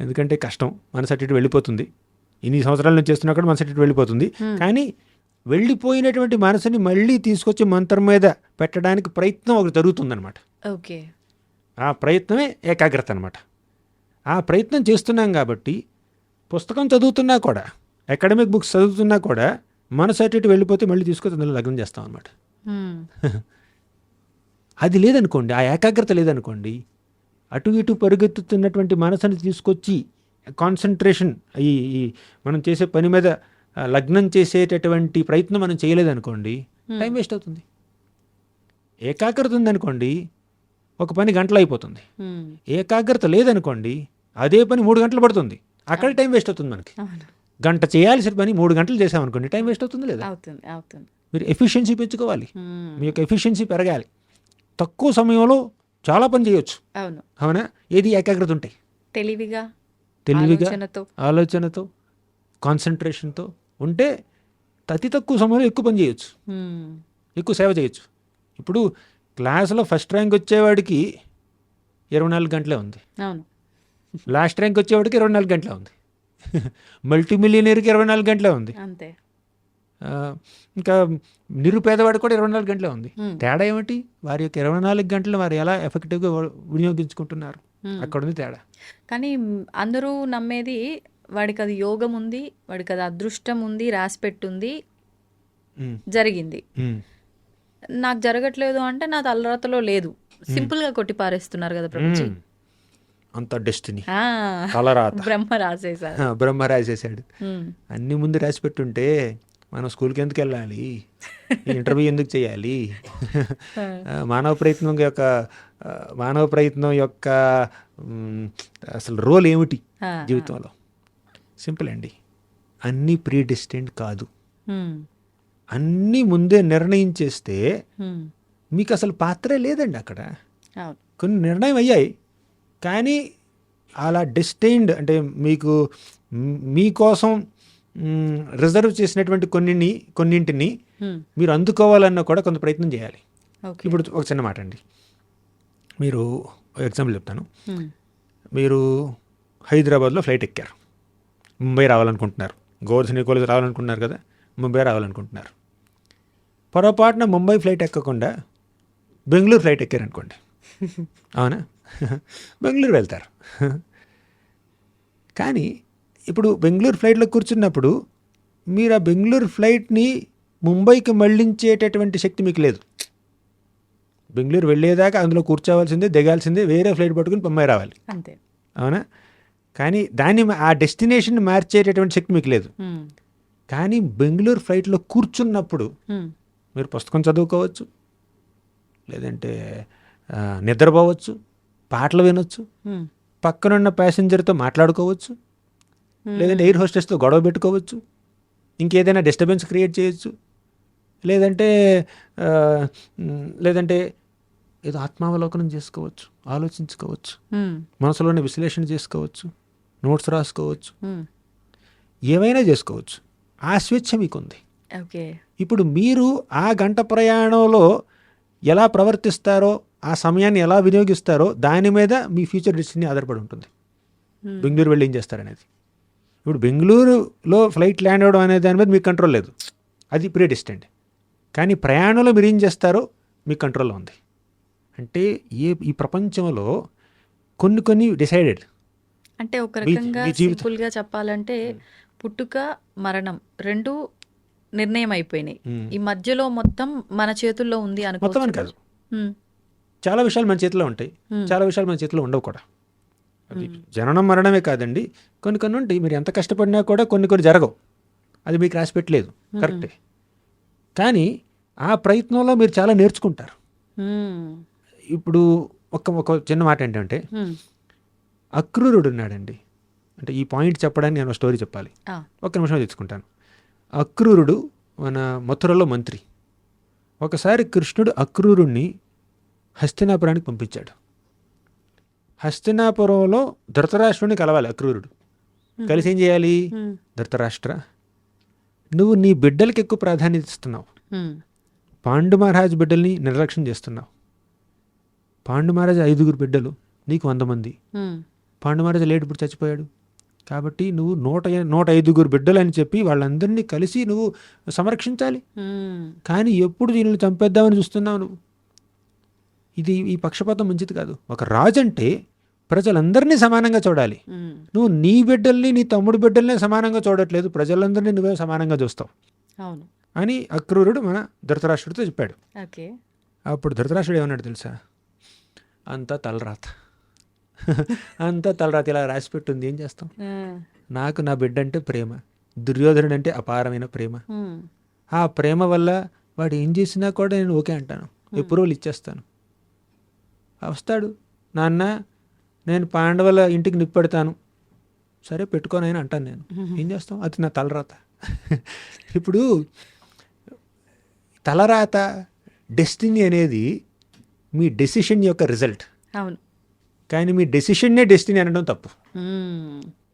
ఎందుకంటే కష్టం, మనసు అటు ఇటు వెళ్ళిపోతుంది. ఇన్ని సంవత్సరాల నుంచి చేస్తున్నా కూడా మనసు అటు ఇటు వెళ్ళిపోతుంది. కానీ వెళ్ళిపోయినటువంటి మనసుని మళ్ళీ తీసుకొచ్చి మంత్రం మీద పెట్టడానికి ప్రయత్నం ఒకటి జరుగుతుందన్నమాట. ఓకే. ఆ ప్రయత్నమే ఏకాగ్రత అనమాట. ఆ ప్రయత్నం చేస్తున్నాం కాబట్టి పుస్తకం చదువుతున్నా కూడా, అకాడమిక్ బుక్స్ చదువుతున్నా కూడా మనసు అటు ఇటు వెళ్ళిపోతే మళ్ళీ తీసుకొచ్చి అందులో లగ్నం చేస్తాం అనమాట. హ్మ్. అది లేదనుకోండి, ఆ ఏకాగ్రత లేదనుకోండి, అటు ఇటు పరుగెత్తుతున్నటువంటి మనసుని తీసుకొచ్చి కాన్సన్ట్రేషన్ ఈ మనం చేసే పని మీద లగ్నం చేసేటటువంటి ప్రయత్నం మనం చేయలేదనుకోండి, టైం వేస్ట్ అవుతుంది. ఏకాగ్రత ఉందనుకోండి, ఒక పని గంటలు అయిపోతుంది. హ్మ్. ఏకాగ్రత లేదనుకోండి, అదే పని 3 గంటలు పడుతుంది, అక్కడ టైం వేస్ట్ అవుతుంది మనకి. అవును. గంట చేయాల్సిన పని 3 గంటలు చేసామనుకోండి, టైం వేస్ట్ అవుతుంది లేదా? అవుతుంది. మీరు ఎఫిషియన్సీ పెంచుకోవాలి, హ్మ్. మీ యొక్క ఎఫిషియన్సీ పెరగాలి. తక్కువ సమయంలో చాలా పని చేయొచ్చు, అవును. అవునా? ఏది ఏకాగ్రత ఉంటాయి, తెలివిగా తెలివిగా, ఆలోచనతో. ఆలోచనతో, కాన్సన్ట్రేషన్తో ఉంటే అతి తక్కువ సమయంలో ఎక్కువ పని చేయొచ్చు, హ్మ్. ఎక్కువ సేవ చేయొచ్చు. ఇప్పుడు క్లాసులో ఫస్ట్ ర్యాంక్ వచ్చేవాడికి 24 గంటలే ఉంది, అవును. లాస్ట్ ర్యాంక్ వచ్చేవాడికి 24 గంటలే ఉంది, మల్టీ మిలియనీర్కి 24 గంటలే ఉంది, అంతే. ఆ, ఇంకా నిరుపేదవాడికి కూడా 24 గంటలే ఉంది. హ్మ్. తేడా ఏమిటి? వారి యొక్క 24 గంటలు వారు ఎలా ఎఫెక్టివ్గా వినియోగించుకుంటున్నారు, హ్మ్. అక్కడ ఉంది తేడా. కానీ అందరూ నమ్మేది వాడికి అది యోగం ఉంది, వాడికి అది అదృష్టం ఉంది, రాసి పెట్టుంది, ఉమ్, జరిగింది. ఉమ్, నాకు జరగట్లేదు అంటే నా తలరాతలో లేదు. సింపుల్గా కొట్టి పారేస్తున్నారు కదా ప్రభుజీ. ఉమ్. అంత డెస్టినీ, ఆ, తలరాత బ్రహ్మ రాసేశారు. బ్రహ్మ రాసేసాడు. ఉమ్. అన్ని ముందు రాసి పెట్టుంటే మనం స్కూల్కి ఎందుకు వెళ్ళాలి, ఇంటర్వ్యూ ఎందుకు చేయాలి, మానవ ప్రయత్నం యొక్క అసలు రోల్ ఏమిటి ఆ, జీవితంలో? సింపుల్ అండి, అన్నీ ప్రీ డెస్టిన్డ్ కాదు. ఉమ్. అన్నీ ముందే నిర్ణయించేస్తే ఉమ్. మీకు అసలు పాత్రే లేదండి అక్కడ. అవును. కొన్ని నిర్ణయం అయ్యాయి, కానీ అలా డెస్టైన్డ్ అంటే మీకు మీకోసం రిజర్వ్ చేసినటువంటి కొన్నింటిని ఉమ్. మీరు అందుకోవాలన్నా కూడా కొంత ప్రయత్నం చేయాలి. ఓకే. ఇప్పుడు ఒక చిన్న మాట అండి, మీరు ఎగ్జాంపుల్ చెప్తాను. ఉమ్. మీరు హైదరాబాద్లో ఫ్లైట్ ఎక్కారు, ముంబై రావాలనుకుంటున్నారు, గోవర్ధన్ కాలేజ్ రావాలనుకుంటున్నారు కదా, ముంబై రావాలనుకుంటున్నారు. పొరపాటున ముంబై ఫ్లైట్ ఎక్కకుండా బెంగళూరు ఫ్లైట్ ఎక్కారనుకోండి, అవునా? బెంగళూరు వెళ్తారు. కానీ ఇప్పుడు బెంగళూరు ఫ్లైట్లో కూర్చున్నప్పుడు మీరు ఆ బెంగళూరు ఫ్లైట్ని ముంబైకి మళ్ళించేటటువంటి శక్తి మీకు లేదు. బెంగళూరు వెళ్ళేదాకా అందులో కూర్చోవాల్సిందే, దిగాల్సిందే, వేరే ఫ్లైట్ పట్టుకుని ముంబై రావాలి, అంతే. అవునా? కానీ ఆ డెస్టినేషన్ మార్చేటటువంటి శక్తి మీకు లేదు. ఉమ్. కానీ బెంగళూరు ఫ్లైట్లో కూర్చున్నప్పుడు ఉమ్. మీరు పుస్తకం చదువుకోవచ్చు, లేదంటే నిద్రపోవచ్చు, పాటలు వినొచ్చు, ఉమ్. పక్కనున్న ప్యాసింజర్తో మాట్లాడుకోవచ్చు, లేదంటే ఎయిర్ హోస్టెస్తో గొడవ పెట్టుకోవచ్చు, ఇంకేదైనా డిస్టర్బెన్స్ క్రియేట్ చేయొచ్చు, లేదంటే ఏదో ఆత్మావలోకనం చేసుకోవచ్చు, ఆలోచించుకోవచ్చు, ఉమ్. మనసులోనే విశ్లేషణ చేసుకోవచ్చు, నోట్స్ రాసుకోవచ్చు, ఉమ్. ఏమైనా చేసుకోవచ్చు. ఆ స్వేచ్ఛ మీకుంది. ఓకే. ఇప్పుడు మీరు ఆ గంట ప్రయాణంలో ఎలా ప్రవర్తిస్తారో, ఆ సమయాన్ని ఎలా వినియోగిస్తారో దాని మీద మీ ఫ్యూచర్ డెస్టినీ ఆధారపడి ఉంటుంది. ఉమ్. బెంగళూరు వెళ్ళి ఏం చేస్తారనేది. ఇప్పుడు బెంగళూరులో ఫ్లైట్ ల్యాండ్ అవ్వడం అనే దాని మీద మీకు కంట్రోల్ లేదు, అది ప్రీ డెస్టిన్డ్. కానీ ప్రయాణంలో మీరు ఏం చేస్తారో మీ కంట్రోల్లో ఉంది. అంటే ఈ ప్రపంచంలో కొన్ని డిసైడెడ్. అంటే ఒక రకంగా మీ జీవితం. సింపుల్గా చెప్పాలంటే పుట్టుక మరణం రెండు నిర్ణయం అయిపోయినాయి. ఈ మధ్యలో మొత్తం మన చేతుల్లో ఉంది మొత్తం అని అనుకోవచ్చు. కాదు, ఉమ్. చాలా విషయాలు మన చేతిలో ఉంటాయి, Hmm. చాలా విషయాలు మన చేతిలో ఉండవు కూడా. అది జననం మరణమే కాదండి, కొన్ని ఉంటాయి. మీరు ఎంత కష్టపడినా కూడా కొన్ని జరగవు, అది మీకు రాసి పెట్టలేదు, కరెక్టే. కానీ ఆ ప్రయత్నంలో మీరు చాలా నేర్చుకుంటారు. ఉమ్. ఇప్పుడు ఒక చిన్న మాట ఏంటంటే, ఉమ్. అక్రూరుడు ఉన్నాడండి. అంటే ఈ పాయింట్ చెప్పడానికి నేను స్టోరీ చెప్పాలి, ఆ. ఒక్క నిమిషం తెచ్చుకుంటాను. అక్రూరుడు మన మథురలో మంత్రి. ఒకసారి కృష్ణుడు అక్రూరుణ్ణి హస్తినాపురానికి పంపించాడు. హస్తినాపురంలో ధృతరాష్ట్రుడిని కలవాలి అక్రూరుడు. కలిసి ఏం చేయాలి? ఉమ్. ధృతరాష్ట్ర, నువ్వు నీ బిడ్డలకి ఎక్కువ ప్రాధాన్యత ఇస్తున్నావు, ఉమ్. పాండు మహారాజు బిడ్డల్ని నిర్లక్ష్యం చేస్తున్నావు. పాండు మహారాజు 5 బిడ్డలు, నీకు 100 మంది. ఉమ్. పాండు మహారాజు లేటు ఇప్పుడు చచ్చిపోయాడు. కాబట్టి నువ్వు 105 బిడ్డలు అని చెప్పి వాళ్ళందరినీ కలిసి నువ్వు సంరక్షించాలి. ఉమ్. కానీ ఎప్పుడు దీనిని చంపేద్దామని చూస్తున్నావు నువ్వు. ఈ పక్షపాతం మంచిది కాదు. ఒక రాజు అంటే ప్రజలందరినీ సమానంగా చూడాలి. ఉమ్. నువ్వు నీ బిడ్డల్ని, నీ తమ్ముడు బిడ్డల్ని సమానంగా చూడట్లేదు, ప్రజలందరినీ నువ్వే సమానంగా చూస్తావు అవును. అని అక్రూరుడు మన ధృతరాష్ట్రుడితో చెప్పాడు. ఓకే. అప్పుడు ధృతరాష్ట్రుడు ఏమన్నాడు తెలుసా? అంతా తలరాత, అంతా తలరాత, ఇలా రాసి పెట్టుంది, ఏం చేస్తాం? నాకు నా బిడ్డ అంటే ప్రేమ, దుర్యోధనుడు అంటే అపారమైన ప్రేమ. ఉమ్. ఆ ప్రేమ వల్ల వాడు ఏం చేసినా కూడా నేను ఓకే అంటాను, అప్రూవల్ ఇచ్చేస్తాను. వస్తాడు, నాన్న నేను పాండవుల ఇంటికి నిప్పు పెడతాను, సరే పెట్టుకొని అని అంటాను నేను. ఏం చేస్తాం, అది నా తలరాత. ఇప్పుడు తలరాత, డెస్టినీ అనేది మీ డెసిషన్ యొక్క రిజల్ట్. అవును. కానీ మీ డెసిషన్నే డెస్టినీ అనడం తప్పు.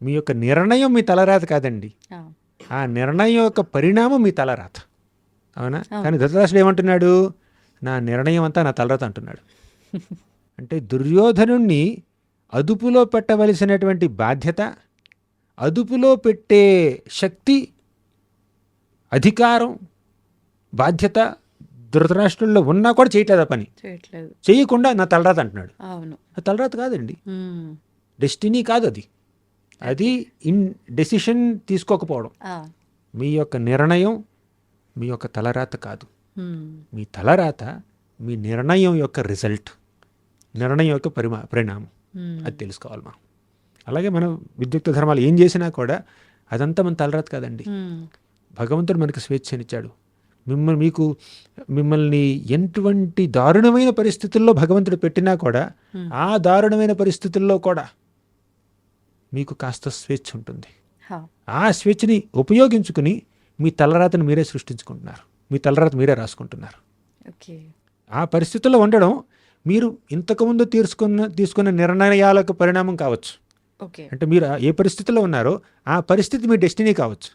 మీ యొక్క నిర్ణయం మీ తలరాత కాదండి, ఆ నిర్ణయం యొక్క పరిణామం మీ తలరాత. అవునా? కానీ ధృతరాష్ట్రుడు ఏమంటున్నాడు, నా నిర్ణయం అంతా నా తలరాత అంటున్నాడు. అంటే దుర్యోధనుణ్ణి అదుపులో పెట్టవలసినటువంటి బాధ్యత, అదుపులో పెట్టే శక్తి, అధికారం, బాధ్యత ధృతరాష్ట్రుల్లో ఉన్నా కూడా చేయట్లేదు ఆ పని. చేయకుండా నా తలరాత అంటున్నాడు. ఆ తలరాత కాదండి, డెస్టినీ కాదు అది. అది డెసిషన్ తీసుకోకపోవడం. మీ యొక్క నిర్ణయం మీ యొక్క తలరాత కాదు. మీ తలరాత మీ నిర్ణయం యొక్క రిజల్ట్, నిర్ణయం యొక్క పరిణామం. అది తెలుసుకోవాలి మనం. అలాగే మనం విద్యుక్త ధర్మాలు ఏం చేసినా కూడా అదంతా మన తలరాత కాదండి. భగవంతుడు మనకు స్వేచ్ఛనిచ్చాడు. మిమ్మల్ని ఎటువంటి దారుణమైన పరిస్థితుల్లో భగవంతుడు పెట్టినా కూడా ఆ దారుణమైన పరిస్థితుల్లో కూడా మీకు కాస్త స్వేచ్ఛ ఉంటుంది. ఆ స్వేచ్ఛని ఉపయోగించుకుని మీ తలరాతను మీరే సృష్టించుకుంటున్నారు, మీ తలరాత మీరే రాసుకుంటున్నారు. ఆ పరిస్థితుల్లో ఉండడం మీరు ఇంతకుముందు తీసుకున్న నిర్ణయాలకు పరిణామం కావచ్చు. అంటే మీరు ఏ పరిస్థితుల్లో ఉన్నారో ఆ పరిస్థితి మీ డెస్టినీ కావచ్చు.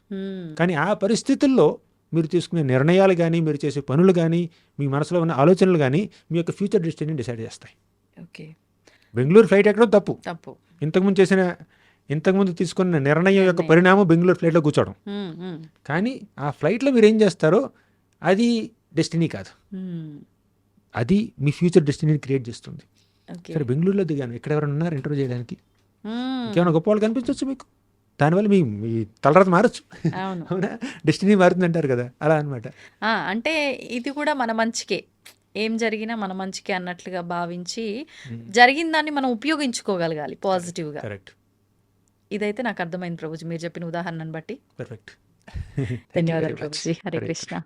కానీ ఆ పరిస్థితుల్లో మీరు తీసుకునే నిర్ణయాలు కానీ, మీరు చేసే పనులు కానీ, మీ మనసులో ఉన్న ఆలోచనలు కానీ మీ యొక్క ఫ్యూచర్ డెస్టినీని డిసైడ్ చేస్తాయి. బెంగళూరు ఫ్లైట్ ఎక్కడం తప్పు. ఇంతకుముందు తీసుకున్న నిర్ణయం యొక్క పరిణామం బెంగళూరు ఫ్లైట్లో కూర్చోవడం. కానీ ఆ ఫ్లైట్లో మీరు ఏం చేస్తారో అది డెస్టినీ కాదు, అది మీ ఫ్యూచర్ డెస్టినీని క్రియేట్ చేస్తుంది. సరే, బెంగళూరులో దిగాను, ఇక్కడ ఎవరైనా ఉన్నారు ఇంటర్వ్యూ చేయడానికి, ఇంకేమైనా గొప్ప వాళ్ళు కనిపించవచ్చు మీకు, దానివల్ల మీ తలరాత మారచ్చు. అవునా? డెస్టినీ మారుతుంది అంటారు కదా, అలా అనమాట. అంటే ఇది కూడా మన మంచికే, ఏం జరిగినా మన మంచికే అన్నట్లుగా భావించి జరిగిన దాన్ని మనం ఉపయోగించుకోగలగాలి పాజిటివ్గా. కరెక్ట్. ఇదైతే నాకు అర్థమైంది ప్రభుజీ, మీరు చెప్పిన ఉదాహరణను బట్టి. పర్ఫెక్ట్. ధన్యవాదాలు Prabhuji. Hare Krishna.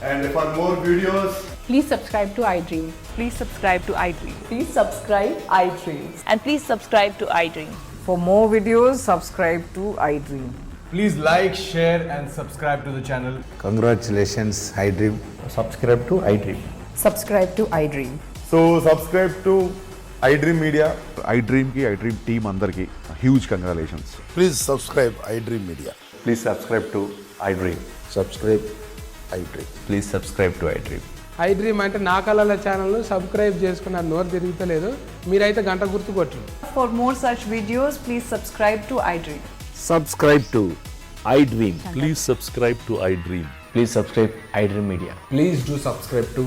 And for more videos, Please subscribe to iDream. Please subscribe to iDream. Please subscribe iDream. And please subscribe to iDream. For more videos, subscribe to iDream. please like, share and subscribe to the channel. Congratulations, iDream. Subscribe to iDream. Subscribe to iDream. So subscribe to iDream Media. iDream ki iDream team అందరికి huge congratulations. Please subscribe iDream Media. Please subscribe to iDream. Subscribe iDream. Please subscribe to iDream. iDream అంటే నా కళల ఛానల్ను subscribe చేసుకున్న నోరు తిరుగుతలేదు, మీరైతే గంట గుర్తు కొట్టండి. For more such videos, please subscribe to iDream. Subscribe to iDream. Please subscribe to iDream. Please subscribe iDream Media. Please do subscribe to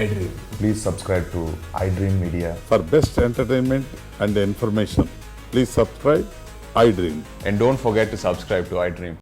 iDream. Please subscribe to iDream Media. For best entertainment and information, please subscribe iDream. And don't forget to subscribe to iDream.